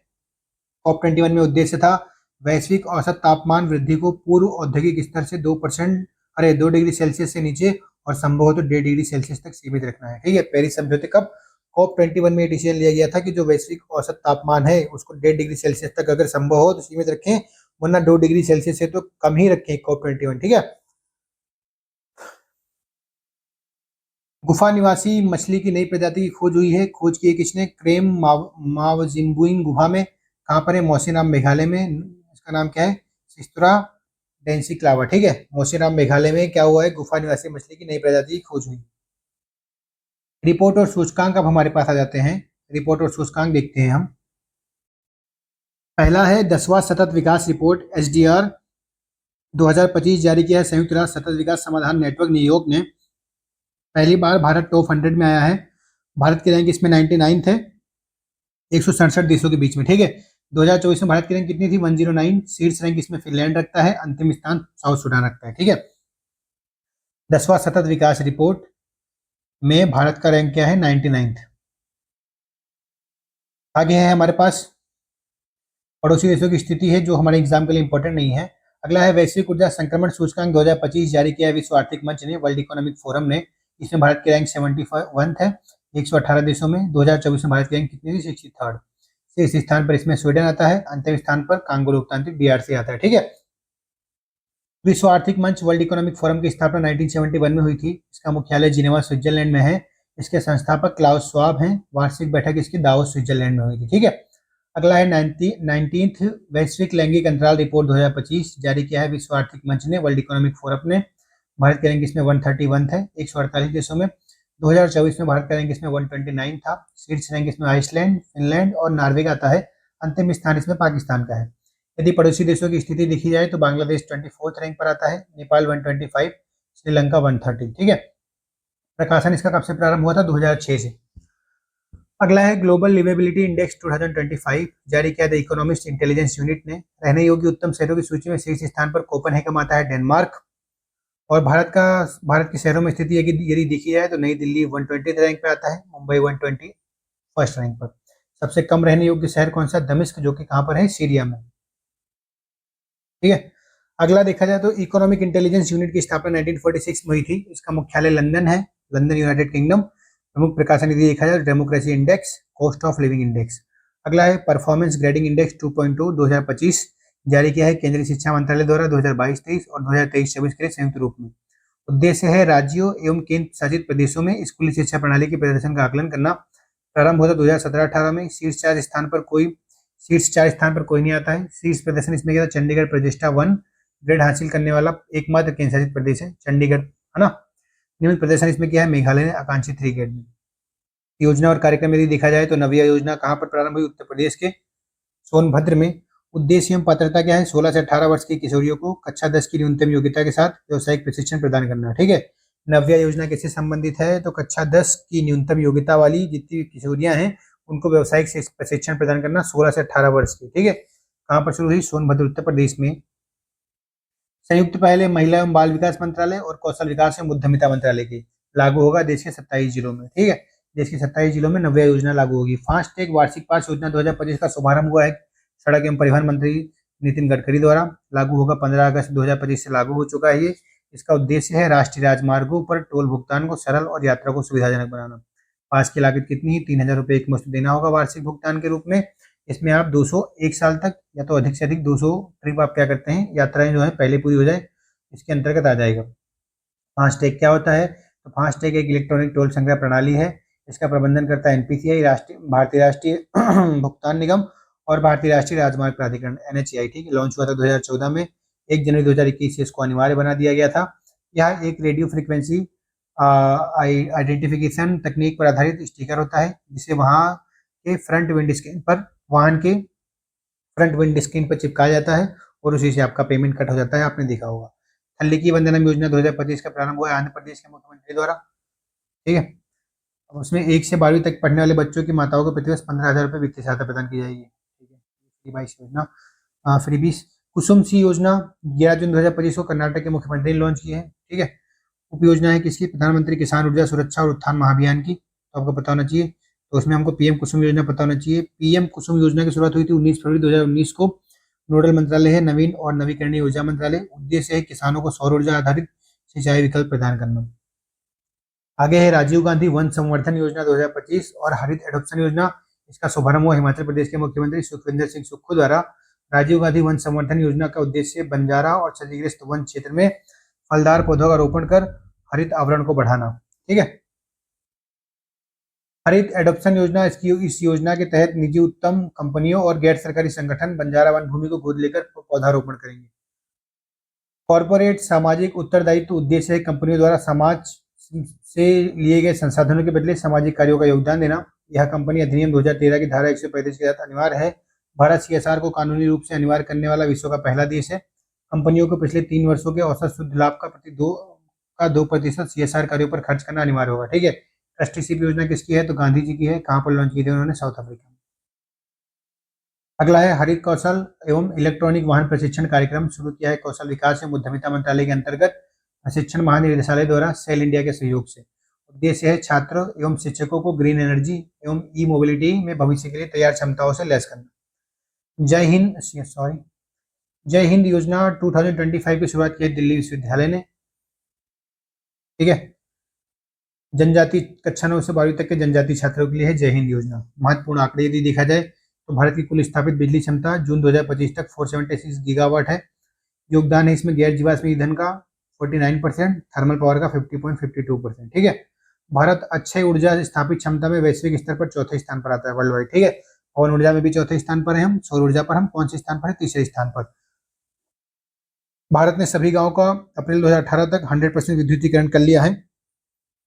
COP21 में उद्देश्य था वैश्विक औसत तापमान वृद्धि को पूर्व औद्योगिक स्तर से 2 डिग्री सेल्सियस से नीचे और संभव हो तो 1.5 डिग्री सेल्सियस तक सीमित रखना है। ठीक है, पेरिस समझौते कब? COP21 में डिसीजन लिया गया था कि जो वैश्विक औसत तापमान है उसको 1.5 डिग्री सेल्सियस तक अगर संभव हो तो सीमित रखें, वरना 2 डिग्री सेल्सियस से तो कम ही रखें COP21। ठीक है, गुफा निवासी मछली की नई प्रजाति की खोज हुई है। खोज की है किसने? क्रेम मावजिम्बुइन गुफा में। कहाँ पर है? मौसीनराम, मेघालय में। इसका नाम क्या है? सिस्तुरा डेंसिक्लावा। ठीक है, मौसीनराम, मेघालय में क्या हुआ है? गुफा निवासी मछली की नई प्रजाति की खोज हुई। रिपोर्ट और सूचकांक अब हमारे पास आ जाते हैं। रिपोर्ट और सूचकांक देखते हैं हम। पहला है 10वां सतत विकास रिपोर्ट SDR 2025 जारी किया है संयुक्त राष्ट्र सतत विकास समाधान नेटवर्क न्यूयॉर्क ने। पहली बार भारत टॉप 100 में आया है। भारत की रैंक इसमें 99 है 167 देशों के बीच में। ठीक है, 2024 में भारत की रैंक कितनी थी? 109। शीर्ष रैंक इसमें फिनलैंड रखता है, अंतिम स्थान साउथ सूडान रखता है। ठीक है, 10वां सतत विकास रिपोर्ट में भारत का रैंक क्या है? 99। आगे है हमारे पास पड़ोसी देशों की स्थिति है, जो हमारे एग्जाम के लिए इंपॉर्टेंट नहीं है। अगला है वैश्विक ऊर्जा संक्रमण सूचकांक 2025 जारी किया है विश्व आर्थिक मंच ने, वर्ल्ड इकोनॉमिक फोरम ने। इसमें भारत की रैंक 71 है 118 देशों में। 2024 में भारत की रैंक कितनी थी? 63। शीर्ष स्थान पर इसमें स्वीडन आता है, अंतिम स्थान पर कांगो लोकतांत्रिक DRC आता है। ठीक है, विश्व आर्थिक मंच वर्ल्ड इकोनॉमिक फोरम की स्थापना 1971 में हुई थी। इसका मुख्यालय जिनेवा स्विट्जरलैंड में है। इसके संस्थापक क्लाउस श्वाब हैं। वार्षिक बैठक इसकी दावोस स्विट्जरलैंड में हुई थी। ठीक है। अगला है 19th वैश्विक लैंगिक अंतराल रिपोर्ट 2025 जारी किया है विश्व आर्थिक मंच ने, वर्ल्ड इकोनॉमिक फोरम ने। भारत का रैंक इसमें 131 है 148 देशों में। 2024 में भारत का रैंक इसमें 129 था। शीर्ष रैंक इसमें आइसलैंड, फिनलैंड और नॉर्वे का आता है। अंतिम स्थान इसमें पाकिस्तान का है। यदि पड़ोसी देशों की स्थिति देखी जाए तो बांग्लादेश 24th रैंक पर आता है, नेपाल 125, श्रीलंका 130। ठीक है। प्रकाशन इसका कब से प्रारंभ हुआ था? 2006 से। अगला है ग्लोबल लिवेबिलिटी इंडेक्स 2025 जारी किया द इकोनॉमिस्ट इंटेलिजेंस यूनिट ने। रहने योग्य उत्तम शहरों की सूची में शीर्ष स्थान पर कोपेनहेगन आता है, डेनमार्क। और भारत के शहरों में स्थिति यदि देखी जाए तो नई दिल्ली 120 रैंक पे आता है, मुंबई 121 रैंक पर। सबसे कम रहने योग्य शहर कौन सा? दमिश्क, जो कि कहाँ पर है? सीरिया में। ठीक है। अगला देखा जाए तो इकोनॉमिक इंटेलिजेंस यूनिट की स्थापना 1946 में हुई थी। इसका मुख्यालय लंदन है, लंदन यूनाइटेड किंगडम। प्रमुख प्रकाशन यदि देखा जाए तो democracy index, cost of living index. अगला है परफॉर्मेंस ग्रेडिंग इंडेक्स 2.2 2025 जारी किया है केंद्रीय शिक्षा मंत्रालय द्वारा 2022-23 और 2023-24 के लिए संयुक्त रूप में। उद्देश्य है राज्यों एवं केंद्र शासित प्रदेशों में स्कूली शिक्षा प्रणाली के प्रदर्शन का आकलन करना। प्रारंभ होता 2017-18 में। शीर्ष चार स्थान पर कोई नहीं आता है। शीर्ष प्रदर्शन इसमें क्या था? चंडीगढ़ प्रतिष्ठा 1 ग्रेड हासिल करने वाला एकमात्र केंद्र शासित प्रदेश है चंडीगढ़, है ना। नियमित प्रदर्शन इसमें क्या है? मेघालय ने आकांक्षी 3 ग्रेड में। योजना और कार्यक्रम यदि देखा जाए तो नव्या योजना कहाँ पर प्रारंभ हुई? उत्तर प्रदेश के सोनभद्र में। उद्देश्य एवं पात्रता क्या है? 16 से 18 वर्ष की किशोरियों को कक्षा 10 की न्यूनतम योग्यता के साथ व्यावसायिक प्रशिक्षण प्रदान करना। ठीक है। नव्या योजना किससे संबंधित है? तो कक्षा 10 की न्यूनतम योग्यता वाली जितनी किशोरियां हैं उनको व्यावसायिक प्रशिक्षण प्रदान करना, 16 से 18 वर्ष की। ठीक है। कहाँ पर शुरू हुई? सोनभद्र, उत्तर प्रदेश में। संयुक्त पहले महिला एवं बाल विकास मंत्रालय और कौशल विकास एवं उद्यमिता मंत्रालय की। लागू होगा देश के 27 जिलों में। ठीक है। देश के 27 जिलों में नव्या योजना लागू होगी। फास्टैग वार्षिक पास योजना 2025 का शुभारंभ हुआ है सड़क एवं परिवहन मंत्री नितिन गडकरी द्वारा। लागू होगा 15 अगस्त 2025 से लागू हो चुका है ये। इसका उद्देश्य है राष्ट्रीय राजमार्गों पर टोल भुगतान को सरल और यात्रा को सुविधाजनक बनाना। पास की लागत कितनी है? 3,000 रुपये एक मुश्त देना होगा वार्षिक भुगतान के रूप में। इसमें आप 200 एक साल तक या तो अधिक से अधिक 200 ट्रिप आप क्या करते हैं, यात्राएं जो है पहले पूरी हो जाए, इसके अंतर्गत आ जाएगा। फास्टैग क्या होता है? तो फास्टैग एक इलेक्ट्रॉनिक टोल संग्रह प्रणाली है। इसका प्रबंधन करता है एनपीसीआई, भारतीय राष्ट्रीय भुगतान निगम और भारतीय राष्ट्रीय राजमार्ग प्राधिकरण, एनएचएआई। ठीक है। लॉन्च हुआ था 2014 में। 1 जनवरी 2021 से इसको अनिवार्य बना दिया गया था। यह एक रेडियो फ्रिक्वेंसी आइडेंटिफिकेशन तकनीक पर आधारित स्टिकर होता है जिसे वहां के वाहन के फ्रंट विंड स्क्रीन पर चिपकाया जाता है और उसी से आपका पेमेंट कट हो जाता है। आपने देखा होगा। थल्लिकी वंदनम योजना 2025 का प्रारंभ हुआ है आंध्र प्रदेश के मुख्यमंत्री द्वारा। ठीक है। अब उसमें 1 से 12वीं तक पढ़ने वाले बच्चों की माताओं को प्रतिवर्ष 15,000 रुपये वित्तीय सहायता प्रदान की जाएगी। ठीक है। फ्री बाईस योजना, फ्रीबीस। कुसुम सी योजना 11 जून 2025 को कर्नाटक के मुख्यमंत्री ने लॉन्च की है। ठीक है। उप योजना है किसकी? प्रधानमंत्री किसान ऊर्जा सुरक्षा और उत्थान महाअभियान की। तो आपको पता होना चाहिए। तो उसमें हमको पीएम कुसुम योजना पता होना चाहिए। पीएम कुसुम योजना की शुरुआत हुई थी 19 फरवरी 2019 को। नोडल मंत्रालय है नवीन और नवीकरणीय ऊर्जा मंत्रालय। उद्देश्य है किसानों को सौर ऊर्जा आधारित सिंचाई विकल्प प्रदान करना। आगे है राजीव गांधी वन संवर्धन योजना 2025 और हरित एडोप्शन योजना। इसका शुभारंभ हुआ हिमाचल प्रदेश के मुख्यमंत्री सुखविंदर सिंह सुक्खू द्वारा। राजीव गांधी वन संवर्धन योजना का उद्देश्य बंजारा और क्षतिग्रस्त वन क्षेत्र में फलदार पौधों का रोपण कर हरित आवरण को बढ़ाना। ठीक है। हरित एडोप्शन योजना, इस योजना के तहत निजी उत्तम कंपनियों और गैर सरकारी संगठन बंजारा वन भूमि को गोद लेकर पौधारोपण करेंगे। कॉर्पोरेट सामाजिक उत्तरदायित्व उद्देश्य है कंपनियों द्वारा समाज से लिए गए संसाधनों के बदले सामाजिक कार्यों का योगदान देना। यह कंपनी अधिनियम 2013 की धारा 135 के तहत अनिवार्य है। भारत सीएसआर को कानूनी रूप से अनिवार्य करने वाला विश्व का पहला देश है। कंपनियों को पिछले 3 वर्षों के औसत शुद्ध लाभ का 2% सीएसआर कार्यों पर खर्च करना अनिवार्य होगा। ठीक है। ट्रस्टीशिप योजना किसकी है? तो गांधी जी की है। कहाँ पर लॉन्च की थी उन्होंने? साउथ अफ्रीका में। अगला है हरित कौशल एवं इलेक्ट्रॉनिक वाहन प्रशिक्षण कार्यक्रम शुरू किया है कौशल विकास एवं उद्यमिता मंत्रालय के अंतर्गत प्रशिक्षण महानिदेशालय द्वारा सेल इंडिया के सहयोग से। उद्देश्य है छात्रों एवं शिक्षकों को ग्रीन एनर्जी एवं ई मोबिलिटी में भविष्य के लिए तैयार क्षमताओं से लैस करना। जय हिंद योजना 2025 की शुरुआत की है दिल्ली विश्वविद्यालय ने। ठीक है। जनजाति कक्षा 9 से 12वीं तक के जनजाति छात्रों के लिए है जय हिंद योजना। महत्वपूर्ण आंकड़े यदि देखा जाए तो भारत की कुल स्थापित बिजली क्षमता जून 2025 तक 476 गीगावाट है। योगदान है इसमें गैर जीवाश्म ईंधन का 49%, थर्मल पावर का 50.52%। ठीक है। भारत अक्षय ऊर्जा स्थापित क्षमता में वैश्विक स्तर पर चौथे स्थान पर आता है वर्ल्ड वाइड। ठीक है। पवन ऊर्जा में भी चौथे स्थान पर है हम, सौर ऊर्जा पर हम कौन से स्थान पर है? तीसरे स्थान पर। भारत ने सभी गांवों का अप्रैल 2018 तक 100% विद्युतीकरण कर लिया है।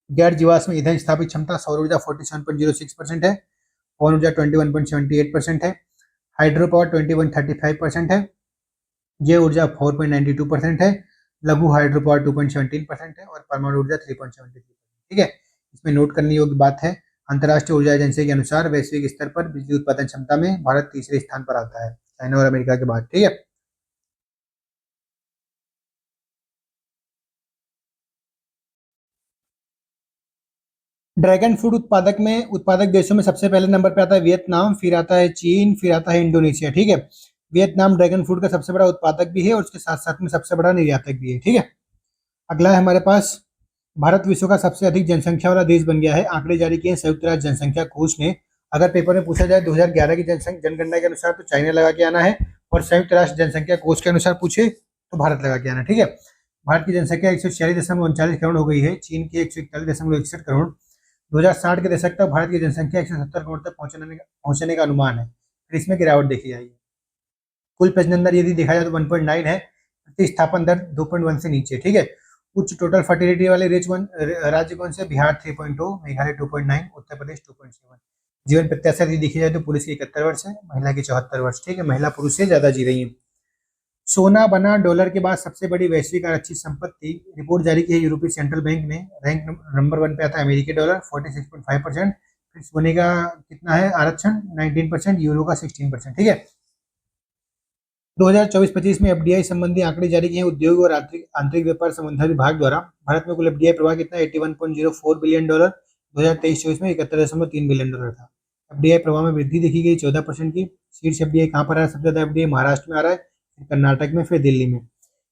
गैर जीवाश्म ईंधन स्थापित क्षमता सौर ऊर्जा 47.06% है, पवन ऊर्जा 21.78% है, हाइड्रो पावर 21.35% है, जैव ऊर्जा 4.92% है, लघु हाइड्रो पावर 2.17% है और परमाणु ऊर्जा 3.73%। ठीक है। इसमें नोट करने योग्य बात है, अंतर्राष्ट्रीय ऊर्जा एजेंसी के अनुसार वैश्विक स्तर पर बिजली उत्पादन क्षमता में भारत तीसरे स्थान पर आता है, चाइना और अमेरिका के बाद। ठीक है। ड्रैगन फ्रूट उत्पादक देशों में सबसे पहले नंबर पे आता है वियतनाम, फिर आता है चीन, फिर आता है इंडोनेशिया। ठीक है। वियतनाम ड्रैगन फ्रूट का सबसे बड़ा उत्पादक भी है और उसके साथ साथ में सबसे बड़ा निर्यातक भी है। ठीक है। अगला है हमारे पास, भारत विश्व का सबसे अधिक जनसंख्या वाला देश बन गया है। आंकड़े जारी किए संयुक्त राष्ट्र जनसंख्या कोष ने। अगर पेपर में पूछा जाए 2011 की जनगणना के अनुसार तो चाइना लगा के आना है, और संयुक्त राष्ट्र जनसंख्या कोष के अनुसार पूछे तो भारत लगा के आना। ठीक है। भारत की जनसंख्या 146.39 करोड़ हो गई है, चीन की 141.61 करोड़। 2060 के दशक तक भारत की जनसंख्या 170 करोड़ तक पहुंचने का अनुमान है, फिर इसमें गिरावट देखी जाएगी। कुल प्रजनन दर यदि देखा जाए तो 1.9 है, प्रतिस्थापन दर 2.1 से नीचे। ठीक है। उच्च टोटल फर्टिलिटी वाले राज्य कौन से? बिहार 3.0, मेघालय 2.9, उत्तर प्रदेश 2.7। जीवन प्रत्याशा यदि देखी जाए तो पुरुष की 71 वर्ष है, महिला की 74 वर्ष। ठीक है। महिला पुरुष से ज्यादा जी रही है। सोना बना डॉलर के बाद सबसे बड़ी वैश्विक आरक्षित संपत्ति, रिपोर्ट जारी की है यूरोपीय सेंट्रल बैंक ने। रैंक नंबर 1 पे आता है अमेरिकी डॉलर 46.5%, फिर सोने का कितना है आरक्षण? 19%, यूरो का 16%। ठीक है। 2024-25 में एफडीआई संबंधी आंकड़े जारी किए हैं उद्योग और आंतरिक व्यापार संबंधी विभाग द्वारा। भारत में कुल एफडीआई प्रवाह कितना? 81.04 बिलियन डॉलर। 2023-24 में 71.3 बिलियन डॉलर था। एफडीआई प्रवाह में वृद्धि देखी गई 14% की। शीर्ष एफडीआई कहाँ पर आ रहा है? सबसे ज्यादा एफडीआई महाराष्ट्र में आ रहा है, फिर कर्नाटक में, फिर दिल्ली में।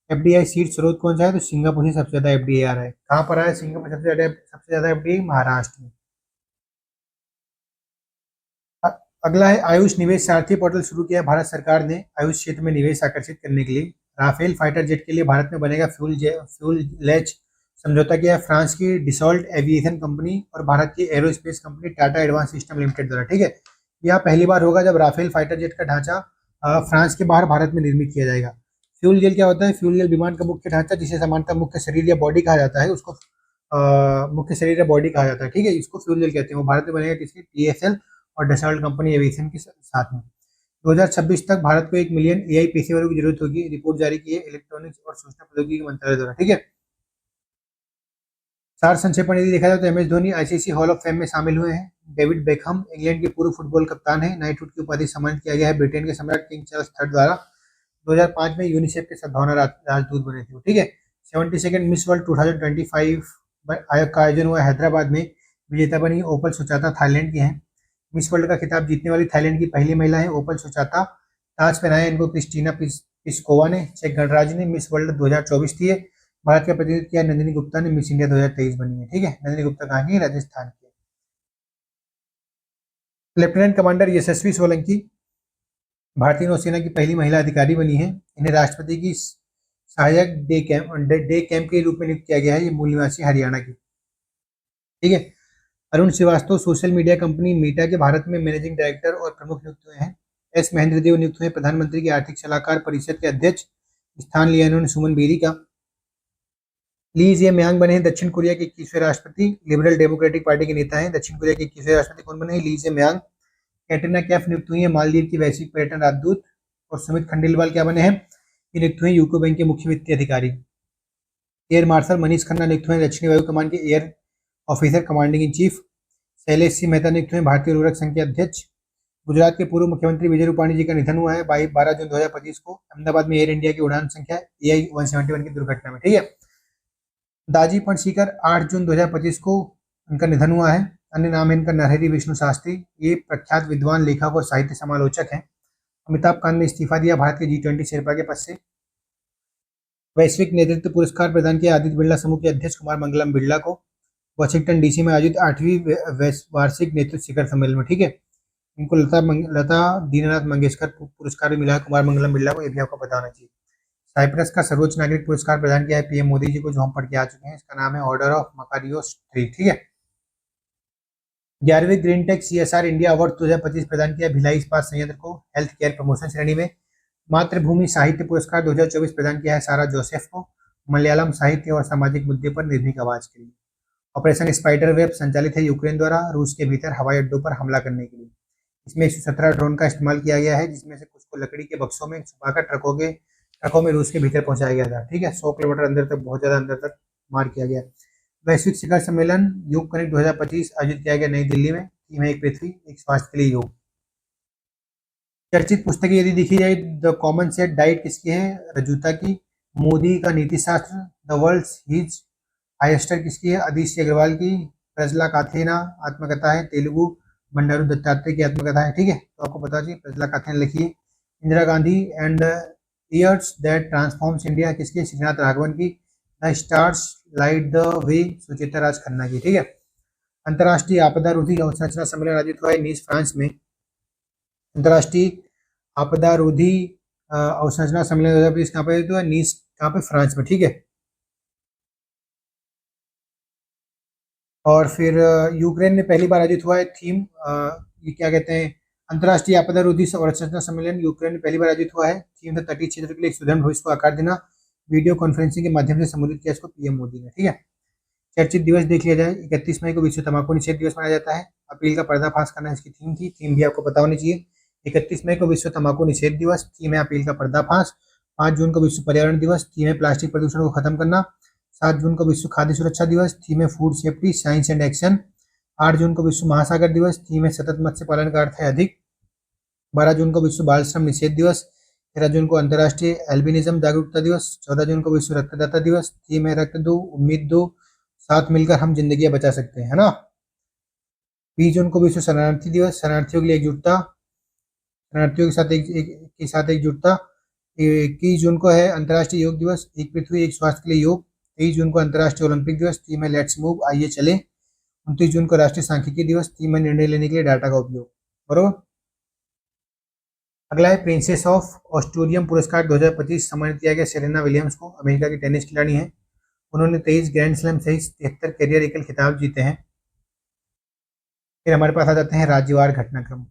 एफडीआई शीर्ष स्रोत कौन सा है? तो सिंगापुर से सबसे ज्यादा एफडीआई आ रहा है। कहाँ पर आ रहा है सिंगापुर सबसे ज्यादा एफडीआई? महाराष्ट्र में। अगला है आयुष निवेश सारथी पोर्टल शुरू किया भारत सरकार ने आयुष क्षेत्र में निवेश आकर्षित करने के लिए। राफेल फाइटर जेट के लिए भारत में बनेगा फ्यूल लेज समझौता किया है फ्रांस की डिसॉल्ट एविएशन कंपनी और भारत की aerospace company Tata advance system limited द्वारा। ठीक है। यह पहली बार होगा जब राफेल फाइटर जेट का ढांचा फ्रांस के बाहर भारत में निर्मित किया जाएगा। फ्यूल जेल क्या होता है? फ्यूल जेल विमान का मुख्य ढांचा, जिसे सामान्यतः मुख्य शरीर या बॉडी कहा जाता है, उसको मुख्य शरीर या बॉडी कहा जाता है। ठीक है। इसको फ्यूल जेल कहते हैं। वो भारत में बनेगा किसकी? टीएसएल और डसॉल्ट कंपनी एविएशन के साथ में। 2026 तक भारत को 1 मिलियन एआई पेशेवरों की जरूरत होगी, रिपोर्ट जारी की है इलेक्ट्रॉनिक्स और सूचना प्रौद्योगिकी मंत्रालय द्वारा। ठीक है। सार संक्षेपण यदि देखा जाए तो MS Dhoni ICC hall of fame में शामिल हुए हैं। डेविड बेकहम इंग्लैंड के पूर्व फुटबॉल कप्तान है, नाइटहुड की उपाधि सम्मानित किया गया है ब्रिटेन के सम्राट किंग चार्ल्स III द्वारा। 2005 में यूनिसेफ के सद्भावना राजदूत बने थे। ठीक है। 72nd मिस वर्ल्ड 2025 का आयोजन हुआ हैदराबाद में। विजेता बनी ओपल सुचाता, थाईलैंड की है। मिस वर्ल्ड का खिताब जीतने वाली थाईलैंड की पहली महिला है ओपल सुचाता। ताज पहनाया इनको क्रिस्टीना पिस्कोवा ने। चेक गणराज्य ने। मिस वर्ल्ड 2024 थी ये। भारत का प्रतिनिधित्व किया नंदिनी गुप्ता ने। मिस इंडिया 2023 बनी है। ठीक है। नंदिनी गुप्ता कहाँ की? राजस्थान की। लेफ्टिनेंट कमांडर यशस्वी सोलंकी भारतीय नौसेना की पहली महिला अधिकारी बनी है। इन्हें राष्ट्रपति की सहायक डे कैंप के रूप में नियुक्त किया गया है। ये मूल निवासी हरियाणा की। ठीक है। Arun Srivastava social media company Meta के भारत में मैनेजिंग डायरेक्टर और प्रमुख नियुक्त हुए हैं। एस महेंद्र देव नियुक्त हुए प्रधानमंत्री की आर्थिक सलाहकार परिषद के अध्यक्ष। स्थान लिया इन्होंने सुमन बेरी का। ली जे म्यांग बने हैं दक्षिण कोरिया के 21वें राष्ट्रपति। लिबरल डेमोक्रेटिक पार्टी के नेता हैं। दक्षिण कोरिया के 21वें राष्ट्रपति कौन बने हैं? ली जे म्यांग। कैटरीना कैफ नियुक्त हुई है मालदीव की वैश्विक पर्यटन राजदूत। और सुमित खंडेलवाल क्या बने हैं? ये नियुक्त हुए यूको बैंक के मुख्य वित्तीय अधिकारी। एयर मार्शल मनीष खन्ना नियुक्त हुए दक्षिणी वायु कमान के air officer commanding in chief. Shailesh Singh Mehta नियुक्त हुए भारतीय उर्वरक संघ के अध्यक्ष। गुजरात के पूर्व मुख्यमंत्री विजय रूपाणी जी का निधन हुआ है 12 जून 2025 को अहमदाबाद में एयर इंडिया की उड़ान संख्या AI 171 की दुर्घटना में। ठीक है। दाजी फणशीकर 8 जून 2025 को उनका निधन हुआ है। अन्य नाम है इनका नरहरि विष्णु शास्त्री। ये प्रख्यात विद्वान, लेखक और साहित्य समालोचक हैं। अमिताभ कांत ने इस्तीफा दिया भारत के G20 शेरपा के पद से। वैश्विक नेतृत्व पुरस्कार प्रदान किया आदित्य बिरला समूह के अध्यक्ष कुमार मंगलम बिरला को वाशिंगटन DC में आयोजित 8वीं वार्षिक नेतृत्व शिखर सम्मेलन में। ठीक है। इनको लता दीननाथ मंगेशकर पुरस्कार भी मिला है कुमार मंगलम बिरला को, ये भी आपको पता होना चाहिए। साइप्रस का सर्वोच्च नागरिक पुरस्कार प्रदान किया है पीएम मोदी जी को, जो हम पढ़ के आ चुके हैं। इसका नाम है ऑर्डर ऑफ मकारियोस ट्री, ठीक है। 11वीं green tech CSR India award 2025 प्रदान किया भिलाई इस्पात संयंत्र को हेल्थ केयर प्रमोशन श्रेणी में। मातृभूमि साहित्य पुरस्कार 2024 प्रदान किया है सारा जोसेफ को मलयालम साहित्य और सामाजिक मुद्दे पर निर्भीक आवाज के लिए। ऑपरेशन स्पाइडर वेब संचालित है यूक्रेन द्वारा रूस के भीतर हवाई अड्डों पर हमला करने के लिए। इसमें 117 ड्रोन का इस्तेमाल किया गया है, जिसमें से कुछ को लकड़ी के बक्सों में छुपाकर ट्रकों में रूस के भीतर पहुंचाया गया था, ठीक है। 100 किलोमीटर अंदर तक, बहुत ज्यादा अंदर तक मार किया गया। वैश्विक शिखर सम्मेलन योग कनेक्ट 2025 आयोजित किया गया नई दिल्ली में। थीम है एक पृथ्वी एक स्वास्थ्य के लिए योग। चर्चित पुस्तकें यदि देखी जाए, द कॉमन सेट डाइट किसकी है? रजूता की। मोदी का नीति शास्त्र द वर्ल्ड्स हिज हाइस्टर किसकी है? अदिति अग्रवाल की। प्रजला काथेना आत्मकथा है तेलुगु। बंडारू दत्तात्रेय की आत्मकथा है, ठीक है। तो आपको पता चाहिए प्रजला काथेना लिखी है। Indira Gandhi and years that transforms India किसकी? श्रीनाथ राघवन की। The stars light the way Sucheta Raj Khanna की, ठीक है। अंतर्राष्ट्रीय आपदा रोधी अवसंरचना सम्मेलन आयोजित हुआ है नीस फ्रांस में। अंतर्राष्ट्रीय आपदा रोधी अवसंरचना सम्मेलन 2020 कहाँ पे आयोजित हुआ? नीस, कहाँ पे? फ्रांस में, ठीक है। और फिर यूक्रेन में पहली बार आयोजित हुआ है थीम, ये क्या कहते हैं, अंतर्राष्ट्रीय आपदा रोधी अवसंरचना सम्मेलन यूक्रेन में पहली बार आयोजित हुआ है। थीम था तटीय क्षेत्र के लिए एक सुदृढ़ भविष्य को आकार देना। वीडियो कॉन्फ्रेंसिंग के माध्यम से संबोधित किया इसको पीएम मोदी ने, ठीक है। चर्चित दिवस देख लिया जाए, 31 मई को विश्व तंबाकू निषेध दिवस मनाया जाता है। अपील का पर्दाफाश करना इसकी थीम थी। थीम भी आपको पता होनी चाहिए। 31 मई को विश्व तंबाकू निषेध दिवस, थीम है अपील का पर्दाफाश। 5 जून को विश्व पर्यावरण दिवस, थीम है प्लास्टिक प्रदूषण को खत्म करना। 7 जून को विश्व खाद्य सुरक्षा दिवस, थीम है food safety science and action. 8 जून को विश्व महासागर दिवस, थीम है सतत मत्स्य पालन का अर्थ है अधिक। 12 जून को विश्व बाल श्रम निषेध दिवस। 13 जून को अंतर्राष्ट्रीय एल्बिनिज्म जागरूकता दिवस। 14 जून को विश्व रक्तदाता दिवस, थीम है रक्त दो उम्मीद दो, साथ मिलकर हम जिंदगी बचा सकते हैं, है ना। 20 जून को विश्व शरणार्थी दिवस, शरणार्थियों के लिए एकजुटता, शरणार्थियों के साथ एकजुटता। 21 जून को है अंतर्राष्ट्रीय योग दिवस, एक पृथ्वी एक स्वास्थ्य के लिए योग। 23 जून को अंतर्राष्ट्रीय ओलंपिक दिवस, थीम है लेट्स मूव आइए चले। 29 जून को राष्ट्रीय सांख्यिकी दिवस, थीम है निर्णय लेने के लिए डाटा का उपयोग, बरोबर। अगला है प्रिंसेस ऑफ ऑस्ट्रेलियम पुरस्कार 2025 सम्मानित किया गया सेरेना विलियम्स को, अमेरिका की टेनिस खिलाड़ी हैं। उन्होंने 23 ग्रैंड स्लैम सहित 73 करियर एकल खिताब जीते हैं। फिर हमारे पास आ जाते हैं राज्यवार घटनाक्रम।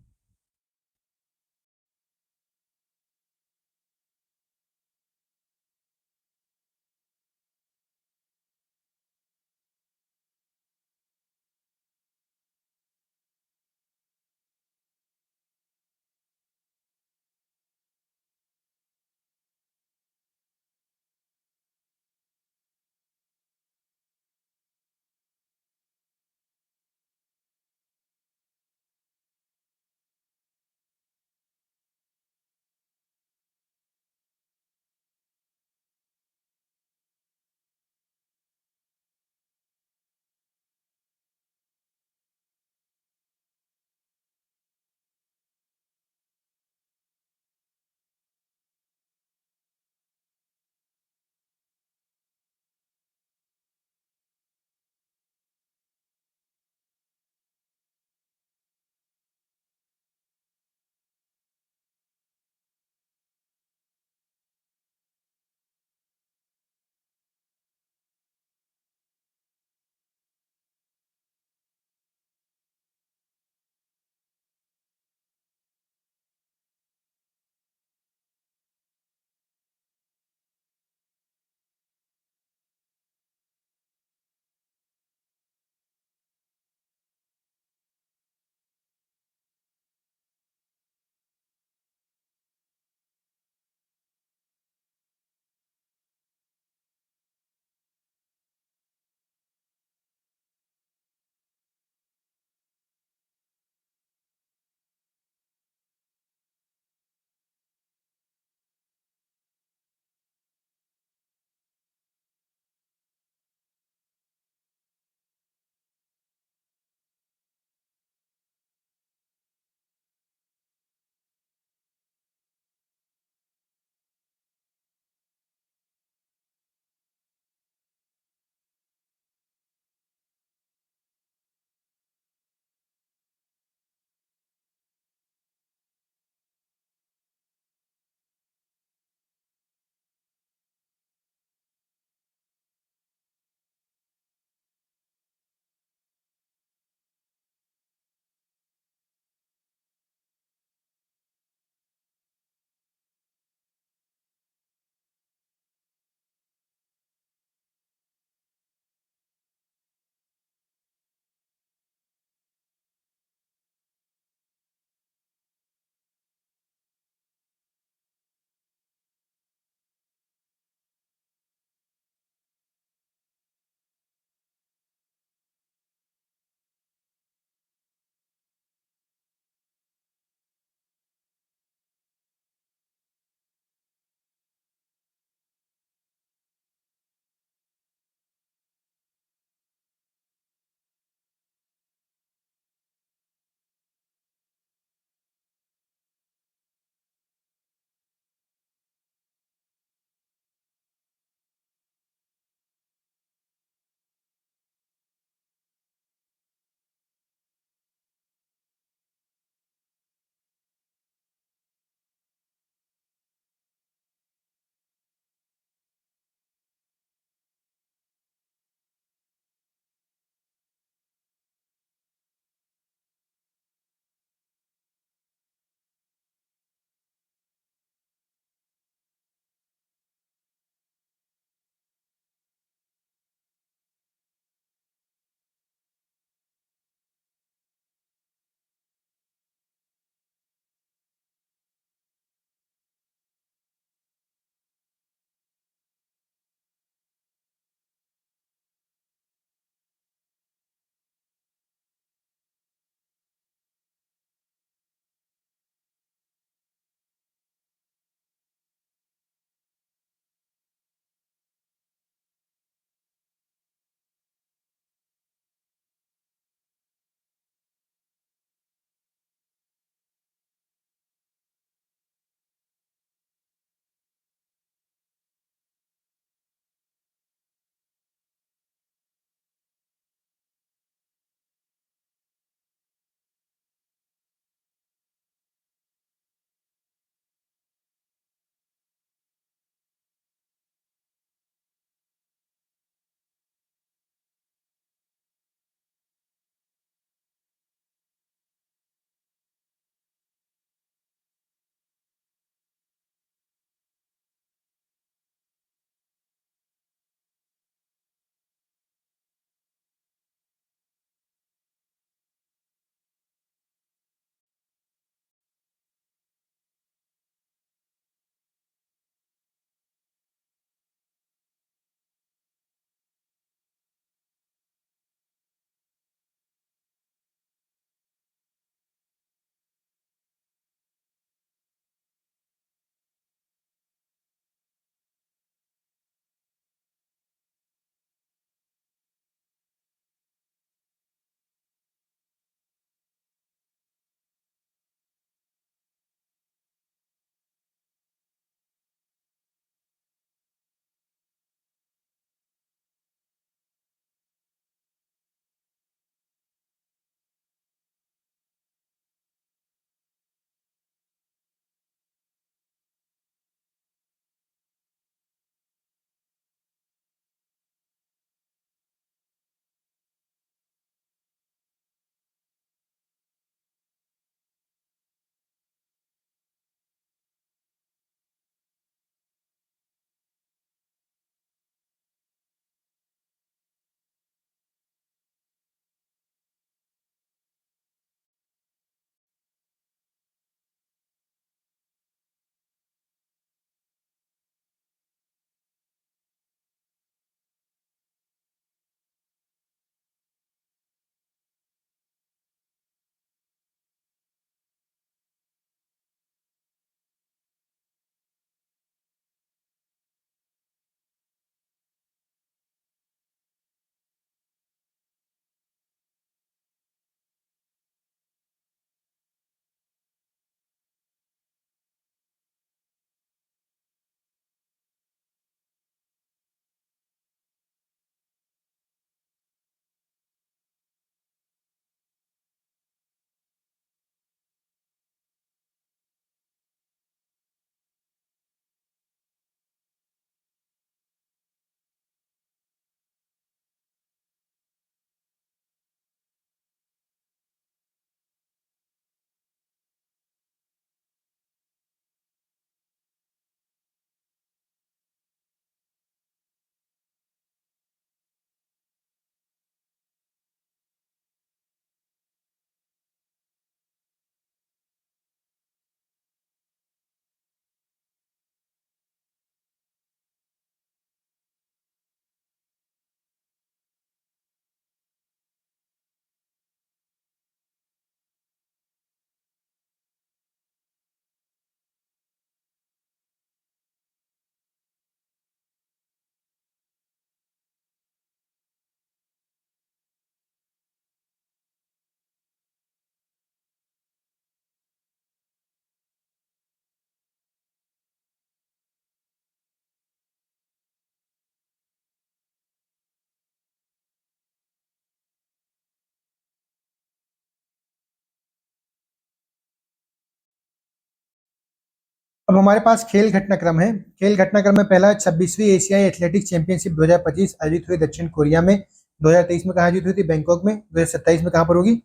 अब हमारे पास खेल घटनाक्रम है। खेल घटनाक्रम में पहला 26वीं एशियाई एथलेटिक्स चैंपियनशिप 2025 आयोजित हुई दक्षिण कोरिया में। 2023 में कहाँ आयोजित हुई थी? बैंकॉक में। 2027 में कहाँ पर होगी?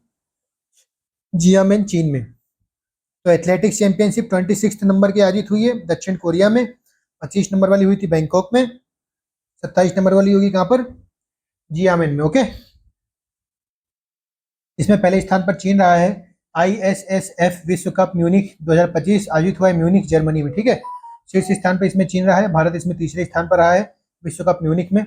जियामेन, चीन में। तो एथलेटिक्स चैंपियनशिप 26 नंबर की आयोजित हुई है दक्षिण कोरिया में। 25 नंबर वाली हुई थी बैंकॉक में। 27 नंबर वाली होगी कहाँ पर? जियामेन में। ओके, इसमें पहले स्थान पर चीन रहा है। ISSF विश्व कप म्यूनिख 2025 आयोजित हुआ है म्यूनिख, जर्मनी में। ठीक है, शीर्ष स्थान पर इसमें चीन रहा है। भारत इसमें तीसरे स्थान पर रहा है विश्व कप म्यूनिख में।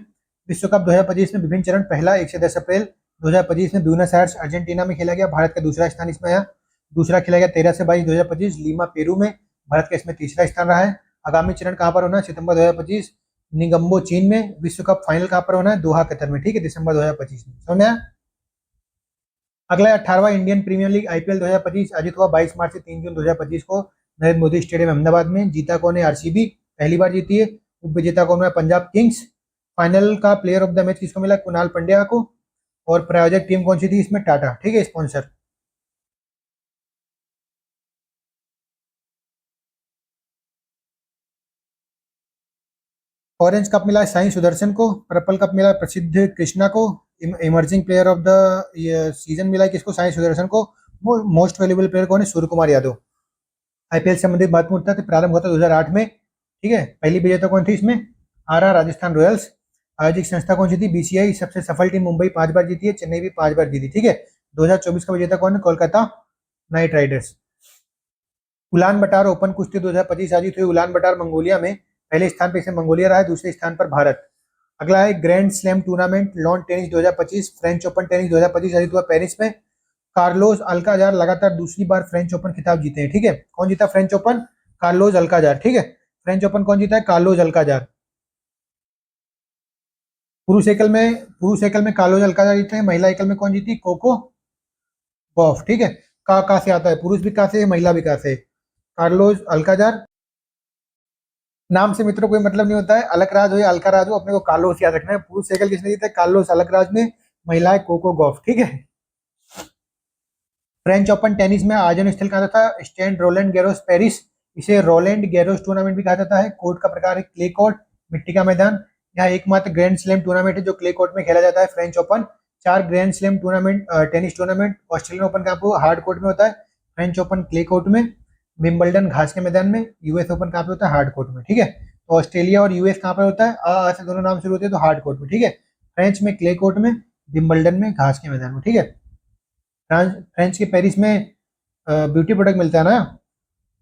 विश्व कप 2025 में विभिन्न चरण, पहला 1 से 10 अप्रैल 2025 में ब्यूनस आयर्स अर्जेंटीना में खेला गया। भारत का दूसरा स्थान इसमें आया। दूसरा खेला गया 13 से 22 2025 लीमा, पेरू में। भारत का इसमें तीसरा स्थान रहा है। आगामी चरण कहाँ पर होना है? सितंबर 2025 निगम्बो, चीन में। विश्व कप फाइनल कहाँ पर होना है? दोहा, कतर में। ठीक है, दिसंबर 2025 में। समझ में आया? अगला 18वां इंडियन प्रीमियर लीग IPL 2025 आयोजित हुआ 22 मार्च से 3 जून 2025 को नरेंद्र मोदी स्टेडियम अहमदाबाद में। जीता कौन है? RCB, पहली बार जीती है। उप विजेता कौन है? पंजाब किंग्स। फाइनल का प्लेयर ऑफ द मैच किसको मिला? कुणाल पंड्या को। और प्रायोजक टीम कौन सी थी इसमें? टाटा। ठीक है, स्पॉन्सर। ऑरेंज कप मिला साई सुदर्शन को। पर्पल कप मिला प्रसिद्ध कृष्णा को। Emerging player of the season मिला किसको? साई सुदर्शन को। मोस्ट वैल्यूबल प्लेयर कौन है? सूर्य कुमार यादव। IPL से संबंधित बात पूछता है, प्रारंभ हुआ था 2008 में। ठीक है, पहली विजेता कौन थी इसमें? RR Rajasthan Royals. आयोजित संस्था कौन सी थी? BCI। सबसे सफल टीम मुंबई 5 बार जीती है, चेन्नई भी 5 बार जीती। ठीक है, 2024 का विजेता कौन है? Kolkata Knight Riders. Ulaanbaatar open कुश्ती 2025 आयोजित हुई उलान बटार, मंगोलिया में। पहले स्थान पर इसे मंगोलिया रहा है, दूसरे स्थान पर भारत। अगला है grand slam tournament lawn tennis 2025, French open tennis 2025 आयोजित हुआ पेरिस में। कार्लोस अल्काजार लगातार दूसरी बार फ्रेंच ओपन खिताब जीते हैं। ठीक है, कौन जीता फ्रेंच ओपन? Carlos Alcaraz. ठीक है, फ्रेंच ओपन कौन जीता है? Carlos Alcaraz. पुरुष एकल में कार्लोस अल्काजार जीते हैं। महिला एकल में कौन जीती? Coco Gauff. ठीक है, का से आता है, पुरुष भी का से है, महिला भी का से है। Carlos Alcaraz. नाम से मित्रों कोई मतलब नहीं होता है, अलकराज हो या अलकाराज हो, अपने को कार्लोस याद रखना है। पुरुष एकल किसने जीता है? कार्लोस अलकराज ने। महिला है कोको गॉफ। ठीक है, फ्रेंच ओपन टेनिस में आयोजन स्थल कहा जाता है? Stand Rowland Garros, Paris. इसे रोलैंड गैरोस टूर्नामेंट भी कहा जाता है। कोर्ट का प्रकार है क्ले कोर्ट, मिट्टी का मैदान। यहाँ एकमात्र ग्रैंड स्लैम टूर्नामेंट है जो क्ले कोर्ट में खेला जाता है, French open. 4 grand slam tournament tennis tournament Australian open कहाँ पे हार्ड कोर्ट में होता है? फ्रेंच ओपन क्ले कोर्ट में। विम्बल्डन घास के मैदान में। US ओपन कहाँ पे होता है? हार्ड कोर्ट में। ठीक है, तो ऑस्ट्रेलिया और US कहाँ पे होता है? से दोनों नाम शुरू होते हैं, तो हार्ड कोर्ट में। ठीक है, फ्रेंच में क्ले कोर्ट में, विम्बल्डन में घास के मैदान में। ठीक है, फ्रेंच के पेरिस में ब्यूटी प्रोडक्ट मिलता है ना,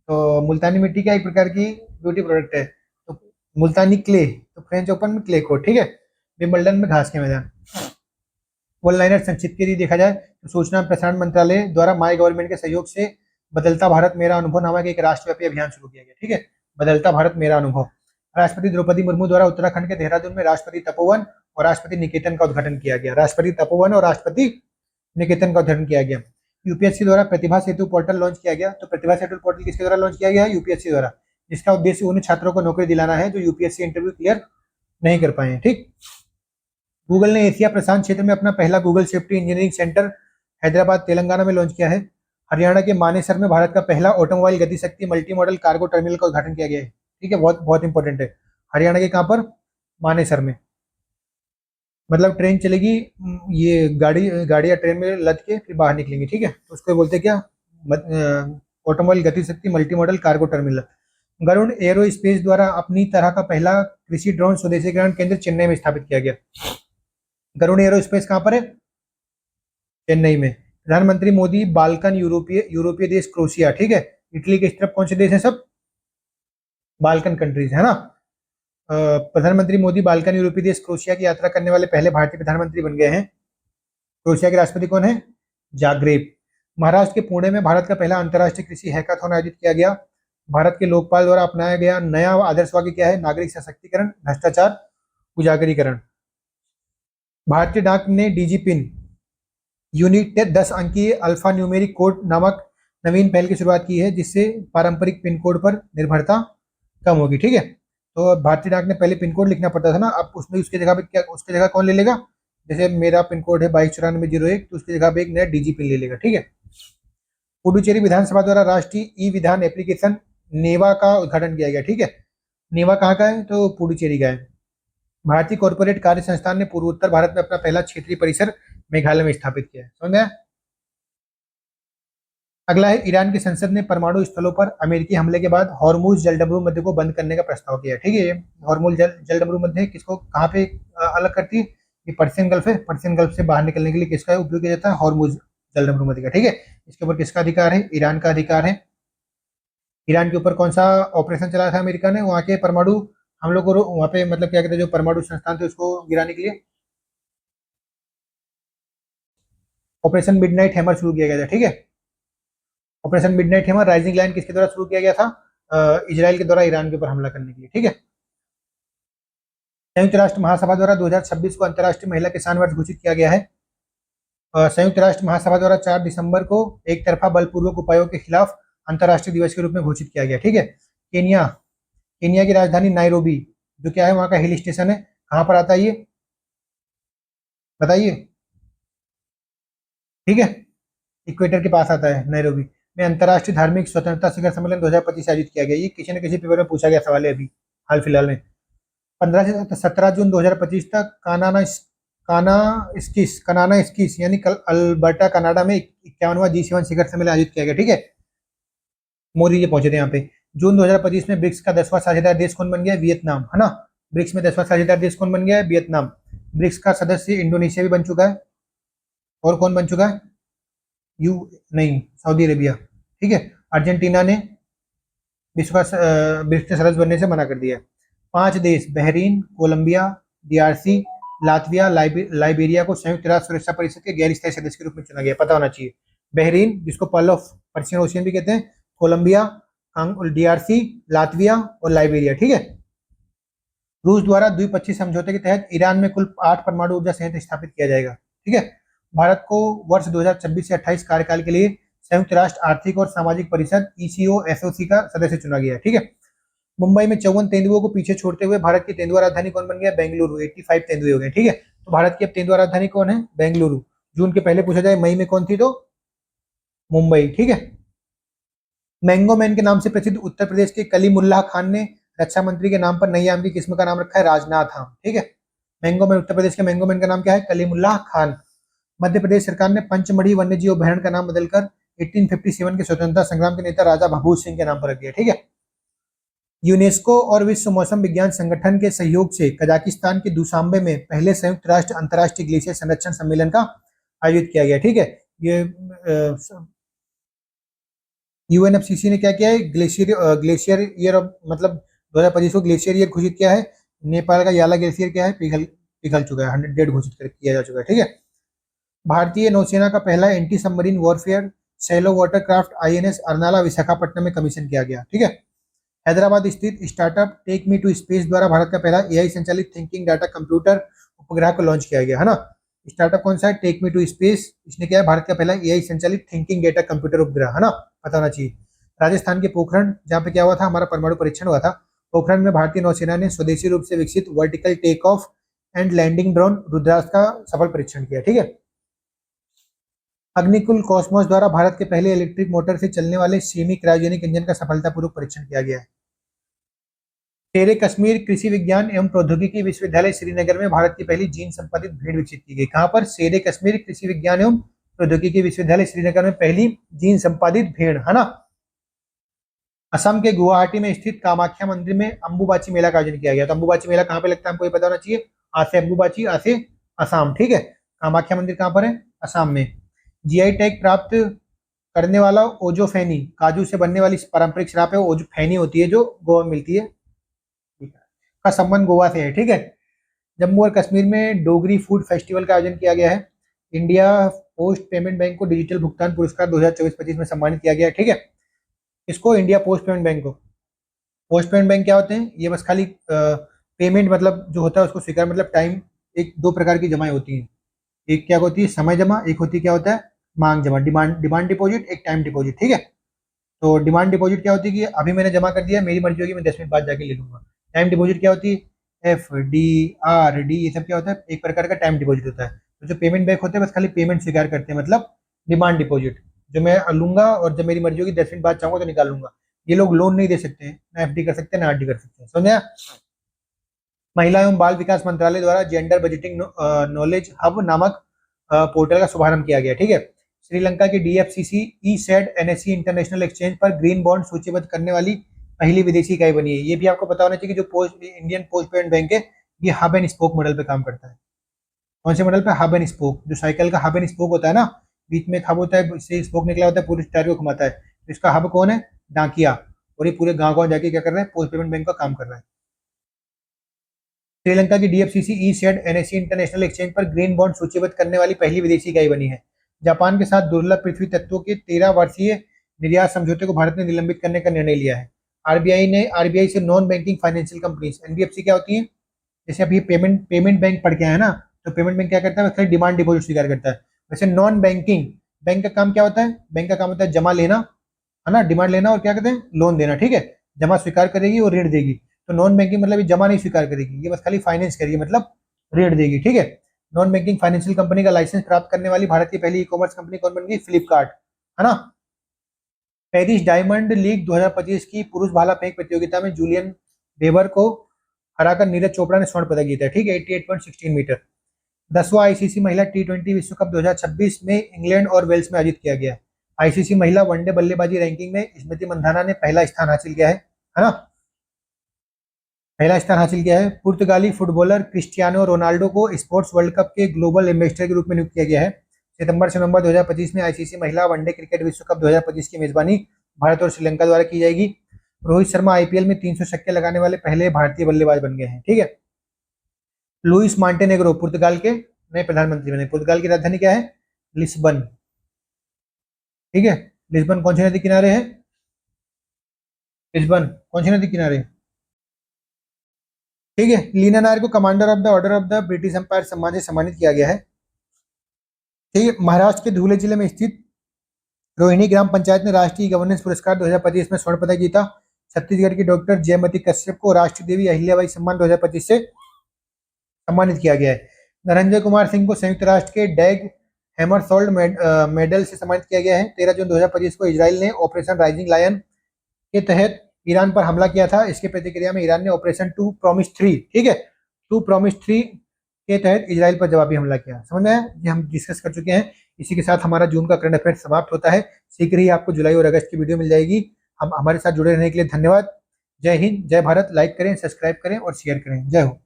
तो मुल्तानी मिट्टी का एक प्रकार की ब्यूटी प्रोडक्ट है। तो मुल्तानी क्ले, तो फ्रेंच ओपन में क्ले कोर्ट। ठीक है, विंबलडन में घास के मैदान। वन लाइनर संक्षिप्त के लिए देखा जाए तो सूचना प्रसारण मंत्रालय द्वारा माई गवर्नमेंट के सहयोग से बदलता भारत मेरा अनुभव नामक एक राष्ट्रव्यापी अभियान शुरू किया गया। ठीक है, बदलता भारत मेरा अनुभव। राष्ट्रपति द्रौपदी मुर्मू द्वारा उत्तराखंड के देहरादून में राष्ट्रपति तपोवन और राष्ट्रपति निकेतन का उद्घाटन किया गया। राष्ट्रपति तपोवन और राष्ट्रपति निकेतन का उद्घाटन किया गया। UPSC द्वारा प्रतिभा सेतु पोर्टल लॉन्च किया गया। तो प्रतिभा सेतु पोर्टल किसके द्वारा लॉन्च किया गया है? UPSC द्वारा, जिसका उद्देश्य उन छात्रों को नौकरी दिलाना है जो UPSC इंटरव्यू क्लियर नहीं कर पाए हैं। ठीक, गूगल ने एशिया प्रशांत क्षेत्र में अपना पहला Google safety engineering centre Hyderabad Telangana में लॉन्च किया है। हरियाणा के मानेसर में भारत का पहला automobile Gati Shakti multi modal cargo terminal का उद्घाटन किया गया है। ठीक है, बहुत बहुत इंपॉर्टेंट है। हरियाणा के कहाँ पर? मानेसर में। मतलब ट्रेन चलेगी, ये गाड़ी या ट्रेन में लद के फिर बाहर निकलेंगे। ठीक है, तो उसको बोलते क्या? Automobile Gati Shakti multi modal cargo terminal. Garuda aerospace द्वारा अपनी तरह का पहला कृषि ड्रोन स्वदेशीकरण केंद्र चेन्नई में स्थापित किया गया। गरुड़ एरो स्पेस कहाँ पर है? चेन्नई में। प्रधानमंत्री मोदी बाल्कन यूरोपीय देश क्रोशिया। ठीक है, इटली के इस तरफ कौन से देश है? सब बाल्कन कंट्रीज है ना। प्रधानमंत्री मोदी बाल्कन यूरोपीय देश क्रोशिया की यात्रा करने वाले पहले भारतीय प्रधानमंत्री बन गए हैं। क्रोशिया के राष्ट्रपति कौन है? जाग्रेब। महाराष्ट्र के पुणे में भारत का पहला अंतर्राष्ट्रीय कृषि हैकाथॉन आयोजित किया गया। भारत के लोकपाल द्वारा अपनाया गया नया आदर्श वाक्य क्या है? नागरिक सशक्तिकरण, भ्रष्टाचार उजागरीकरण। भारतीय डाक ने DG पिन यूनिट 10 अंकीय अल्फा न्यूमेरिक कोड नामक नवीन पहल की शुरुआत की है, जिससे पारंपरिक पिन कोड पर निर्भरता कम होगी। ठीक है, तो भारतीय डाक ने पहले पिन कोड लिखना पड़ता था ना, अब उसमें उसकी जगह पे क्या, उसकी जगह कौन ले लेगा? जैसे मेरा पिन कोड है 229401, तो उसकी जगह पे एक नया DG पिन ले लेगा। ठीक है, पुडुचेरी विधानसभा द्वारा राष्ट्रीय ई विधान एप्लीकेशन नेवा का उद्घाटन किया गया। ठीक है, नेवा कहाँ का है, तो पुडुचेरी का है। भारतीय कॉर्पोरेट कार्य संस्थान ने पूर्वोत्तर भारत में अपना पहला क्षेत्रीय परिसर मेघालय में स्थापित किया है। समझ में आया? अगला है, ईरान की संसद ने परमाणु स्थलों पर अमेरिकी हमले के बाद हॉर्मुज जलडमरू मध्य को बंद करने का प्रस्ताव किया। ठीक है, हॉर्मुज जलडमरू मध्य किसको कहाँ पे अलग करती है? ये पर्शियन गल्फ है। पर्शियन गल्फ से बाहर निकलने के लिए किसका उपयोग किया जाता है? हॉर्मुज जलडमरू मध्य का। ठीक है, इसके ऊपर किसका अधिकार है? ईरान का अधिकार है। ईरान के ऊपर कौन सा ऑपरेशन चलाया था अमेरिका ने? वहां के परमाणु हम लोग को वहां पे मतलब क्या कहते हैं, जो परमाणु संस्थान थे उसको गिराने के लिए ऑपरेशन मिडनाइट हैमर शुरू किया गया था। ठीक है, operation midnight hammer rising line किसके द्वारा शुरू किया गया था? इजराइल के द्वारा ईरान के ऊपर हमला करने के लिए। ठीक है, संयुक्त राष्ट्र महासभा द्वारा 2026 को अंतर्राष्ट्रीय महिला किसान वर्ष घोषित किया गया है। संयुक्त राष्ट्र महासभा द्वारा 4 दिसंबर को एक तरफा बलपूर्वक उपायों के खिलाफ अंतर्राष्ट्रीय दिवस के रूप में घोषित किया गया। ठीक है, केनिया केनिया की राजधानी नायरोबी, जो क्या है वहाँ का हिल स्टेशन है, कहाँ पर आता है ये बताइए? ठीक है, इक्वेटर के पास आता है नायरोबी में। अंतर्राष्ट्रीय धार्मिक स्वतंत्रता शिखर सम्मेलन 2025 आयोजित किया गया। ये किसी न किसी पेपर में पूछा गया सवाल है अभी हाल फिलहाल में। 15 से 17 जून 2025 तक कनाना स्किस यानी अल्बर्टा कनाडा में 51वां G7 शिखर सम्मेलन आयोजित किया गया। ठीक है, मोदी जी पहुंचे थे यहाँ पे। जून 2025 में ब्रिक्स का 10वां साझेदार देश कौन बन गया? वियतनाम, है ना। ब्रिक्स में 10वां साझेदार देश कौन बन गया है? वियतनाम। ब्रिक्स का सदस्य इंडोनेशिया भी बन चुका है। और कौन बन चुका है? यू नहीं, सऊदी अरेबिया। ठीक है, अर्जेंटीना ने विश्व का ब्रिक्स के सदस्य बनने से मना कर दिया है। 5 देश Bahrain, Colombia, DRC, Latvia, Liberia को संयुक्त राष्ट्र सुरक्षा परिषद के गैर स्थायी सदस्य के रूप में चुना गया। पता होना चाहिए। बहरीन, जिसको पर्ल ऑफ पर्शियन ओशियन भी कहते हैं, कोलंबिया, डीआरसी, लातविया और लाइबेरिया। ठीक है, रूस द्वारा द्विपक्षीय समझौते के तहत ईरान में कुल 8 परमाणु ऊर्जा संयंत्र स्थापित किया जाएगा। ठीक है, भारत को वर्ष 2026 से 28 कार्यकाल के लिए संयुक्त राष्ट्र आर्थिक और सामाजिक परिषद ईसीओ एसओसी का सदस्य चुना गया। ठीक है, मुंबई में 54 तेंदुओं को पीछे छोड़ते हुए भारत की तेंदुआ राजधानी कौन बन गया? बेंगलुरु। 85 तेंदुए हो गए। ठीक है, तो भारत की अब तेंदुआ राजधानी कौन है? बेंगलुरु। जून के पहले पूछा जाए मई में कौन थी, तो मुंबई। ठीक है, मैंगो मैन के नाम से प्रसिद्ध उत्तर प्रदेश के कलीमुल्लाह खान ने रक्षा मंत्री के नाम पर नई आम की किस्म का नाम रखा है राजनाथ आम। ठीक है, मैंगो मैन, उत्तर प्रदेश के मैंगो मैन का नाम क्या है? कलीमुल्लाह खान। मध्य प्रदेश सरकार ने पंचमढ़ी वन्यजीव अभयारण्य का नाम बदलकर 1857 के स्वतंत्रता संग्राम के नेता राजा भभूत सिंह के नाम पर रख दिया। ठीक है, यूनेस्को और विश्व मौसम विज्ञान संगठन के सहयोग से कजाकिस्तान के दुशांबे में पहले संयुक्त राष्ट्र अंतर्राष्ट्रीय ग्लेशियर संरक्षण सम्मेलन का आयोजित किया गया। ठीक है, ये यूएनएफसीसी ने क्या किया है? ग्लेशियर ईयर मतलब 2025 को ग्लेशियर ईयर घोषित किया है। नेपाल का याला ग्लेशियर क्या है? पिघल चुका है, 100 डेड घोषित किया जा चुका है। ठीक है, भारतीय नौसेना का पहला anti submarine warfare shallow watercraft INS Arnala Visakhapatnam में कमीशन किया गया। ठीक है, हैदराबाद स्थित startup tech me to space द्वारा भारत का पहला एआई संचालित थिंकिंग डाटा कंप्यूटर उपग्रह को लॉन्च किया गया, है ना। स्टार्टअप कौन सा है? Tech me to space. इसने क्या है? भारत का पहला एआई संचालित थिंकिंग डाटा कंप्यूटर उपग्रह, है ना, पता होना चाहिए। राजस्थान के पोखरण, जहाँ पे क्या हुआ था? हमारा परमाणु परीक्षण हुआ था। पोखरण में भारतीय नौसेना ने स्वदेशी रूप से विकसित vertical take off and landing drone Rudraksh का सफल परीक्षण किया। ठीक है, अग्निकुल कॉस्मोस द्वारा भारत के पहले इलेक्ट्रिक मोटर से चलने वाले सेमी क्रायोजेनिक इंजन का सफलतापूर्वक परीक्षण किया गया है। शेरे कश्मीर कृषि विज्ञान एवं प्रौद्योगिकी विश्वविद्यालय श्रीनगर में भारत की पहली जीन संपादित भेड़ विकसित की गई। कहां पर? शेरे कश्मीर कृषि विज्ञान एवं प्रौद्योगिकी विश्वविद्यालय श्रीनगर में पहली जीन संपादित भेड़, है ना। असम के गुवाहाटी में स्थित कामाख्या मंदिर में अंबुबाची मेला का आयोजन किया गया। तो अंबुबाची मेला कहाँ पे लगता है हमको ये पता होना चाहिए। आ से अंबुबाची, आ से असम। ठीक है, कामाख्या मंदिर कहाँ पर है? असम में। जीआई टैग प्राप्त करने वाला ओजोफेनी, काजू से बनने वाली पारंपरिक शराब है ओजोफेनी होती है, जो गोवा में मिलती है, का संबंध गोवा से है। ठीक है, जम्मू और कश्मीर में डोगरी फूड फेस्टिवल का आयोजन किया गया है। इंडिया पोस्ट पेमेंट बैंक को डिजिटल भुगतान पुरस्कार 2024-25 में सम्मानित किया गया है। ठीक है, इसको इंडिया पोस्ट पेमेंट बैंक को। पोस्ट पेमेंट बैंक क्या होते हैं? ये बस खाली पेमेंट मतलब जो होता है उसको स्वीकार, मतलब टाइम, एक 2 प्रकार की जमाएं होती हैं। एक क्या होती है? समय जमा। एक होती है क्या होता है? मांग जमा। डिमांड डिपॉजिट, एक टाइम डिपॉजिट। ठीक है, तो डिमांड डिपॉजिट क्या होती है कि अभी मैंने जमा कर दिया, मेरी मर्जी होगी मैं 10 मिनट बाद जाके ले लूंगा। टाइम डिपॉजिट क्या होती है? FD, RD, ये सब क्या होता है? एक प्रकार का टाइम डिपॉजिट होता है। तो जो पेमेंट बैक होते हैं बस खाली पेमेंट स्वीकार करते हैं, मतलब डिमांड डिपॉजिट, जो मैं लूंगा और जब मेरी मर्जी होगी 10 मिनट बाद चाहूंगा तो निकाल लूंगा। ये लोग लोन नहीं दे सकते हैं, ना एफडी कर सकते हैं, ना आरडी कर सकते हैं। समझा? महिला एवं बाल विकास मंत्रालय द्वारा जेंडर बजटिंग नॉलेज हब नामक पोर्टल का शुभारंभ किया गया। ठीक है। श्रीलंका की डीएफसीसी ई सेड एनएससी इंटरनेशनल एक्सचेंज पर ग्रीन बॉन्ड सूचीबद्ध करने वाली पहली विदेशी इकाई बनी है। ये भी आपको पता होना चाहिए कि जो post Indian post payment bank है, ये हब एंड स्पोक मॉडल पे काम करता है। कौन से मॉडल पे? Hub and spoke. जो साइकिल का हब एंड स्पोक होता है ना, बीच में एक हब होता है, इससे स्पोक निकला होता है, पूरे टायर को घुमाता है, तो इसका हब कौन है? डाकिया। और ये पूरे गांव गांव जाके क्या कर रहा है? पोस्ट पेमेंट बैंक का काम कर रहा है। श्रीलंका की डीएफसीसी ई सेड एनएससी इंटरनेशनल एक्सचेंज पर ग्रीन बॉन्ड सूचीबद्ध करने वाली पहली विदेशी इकाई बनी है। जापान के साथ दुर्लभ पृथ्वी तत्वों के 13 वर्षीय निर्यात समझौते को भारत ने निलंबित करने का निर्णय लिया है। आरबीआई से non banking financial companies, NBFC क्या होती है? जैसे अभी पेमेंट बैंक पढ़ के आए हैं ना, तो पेमेंट बैंक क्या करता है? खाली डिमांड डिपॉजिट स्वीकार करता है। वैसे नॉन बैंकिंग बैंक का काम क्या होता है? बैंक का काम होता है जमा लेना, है ना, डिमांड लेना, और क्या कहते हैं? लोन देना। ठीक है। जमा स्वीकार करेगी और ऋण देगी। तो नॉन बैंकिंग मतलब ये जमा नहीं स्वीकार करेगी, ये बस खाली फाइनेंस करेगी, मतलब ऋण देगी। ठीक है। नॉन बैंकिंग फाइनेंशियल कंपनी का लाइसेंस प्राप्त करने वाली भारत की पहली ई कॉमर्स कंपनी कौन बन गई? फ्लिपकार्ट, है ना। पेरिस डायमंड लीग 2025 की पुरुष भाला फेंक प्रतियोगिता में जूलियन वेबर को हराकर नीरज चोपड़ा ने स्वर्ण पदक जीता। ठीक है। 88.16 मीटर। 10वां आईसीसी महिला टी20 विश्व कप 2026 में इंग्लैंड और वेल्स में आयोजित किया गया। आईसीसी महिला वनडे बल्लेबाजी रैंकिंग में स्मृति मंधाना ने पहला स्थान हासिल किया है ना, पहला स्थान हासिल किया है। पुर्तगाली फुटबॉलर क्रिस्टियानो रोनाल्डो को स्पोर्ट्स वर्ल्ड कप के ग्लोबल एम्बेसडर के रूप में नियुक्त किया गया है। सितंबर से नवंबर 2025 में आईसीसी महिला वनडे क्रिकेट विश्व कप 2025 की मेजबानी भारत और श्रीलंका द्वारा की जाएगी। रोहित शर्मा आईपीएल में 300 छक्के लगाने वाले पहले भारतीय बल्लेबाज बन गए हैं। ठीक है। लुइस मॉन्टेनेग्रो पुर्तगाल के नए प्रधानमंत्री बने। पुर्तगाल की राजधानी क्या है? लिस्बन। ठीक है। लिस्बन कौन सी नदी किनारे है? लिस्बन कौन सी नदी किनारे? ठीक है। लीना नायर को commander of the order of the British empire सम्मान से सम्मानित किया गया है। ठीक है। महाराष्ट्र के धुले जिले में स्थित रोहिणी ग्राम पंचायत ने राष्ट्रीय गवर्नेंस पुरस्कार 2025 में स्वर्ण पदक जीता। छत्तीसगढ़ की डॉक्टर जयमती कश्यप को राष्ट्रीय देवी अहिल्याबाई सम्मान 2025 से सम्मानित किया गया है। धनंजय कुमार सिंह को संयुक्त राष्ट्र के डैग हैमरसोल्ड मेडल से सम्मानित किया गया है। 13 जून 2025 को इजराइल ने ऑपरेशन राइजिंग लायन के तहत ईरान पर हमला किया था। इसके प्रतिक्रिया में ईरान ने ऑपरेशन 2 प्रॉमिस 3, ठीक है, 2 प्रॉमिस 3 के तहत इजराइल पर जवाबी हमला किया। समझ में आया? ये हम डिस्कस कर चुके हैं। इसी के साथ हमारा जून का करंट अफेयर समाप्त होता है। शीघ्र ही आपको जुलाई और अगस्त की वीडियो मिल जाएगी। हम हमारे साथ जुड़े रहने के लिए धन्यवाद। जय हिंद, जय भारत। लाइक करें, सब्सक्राइब करें और शेयर करें। जय हो।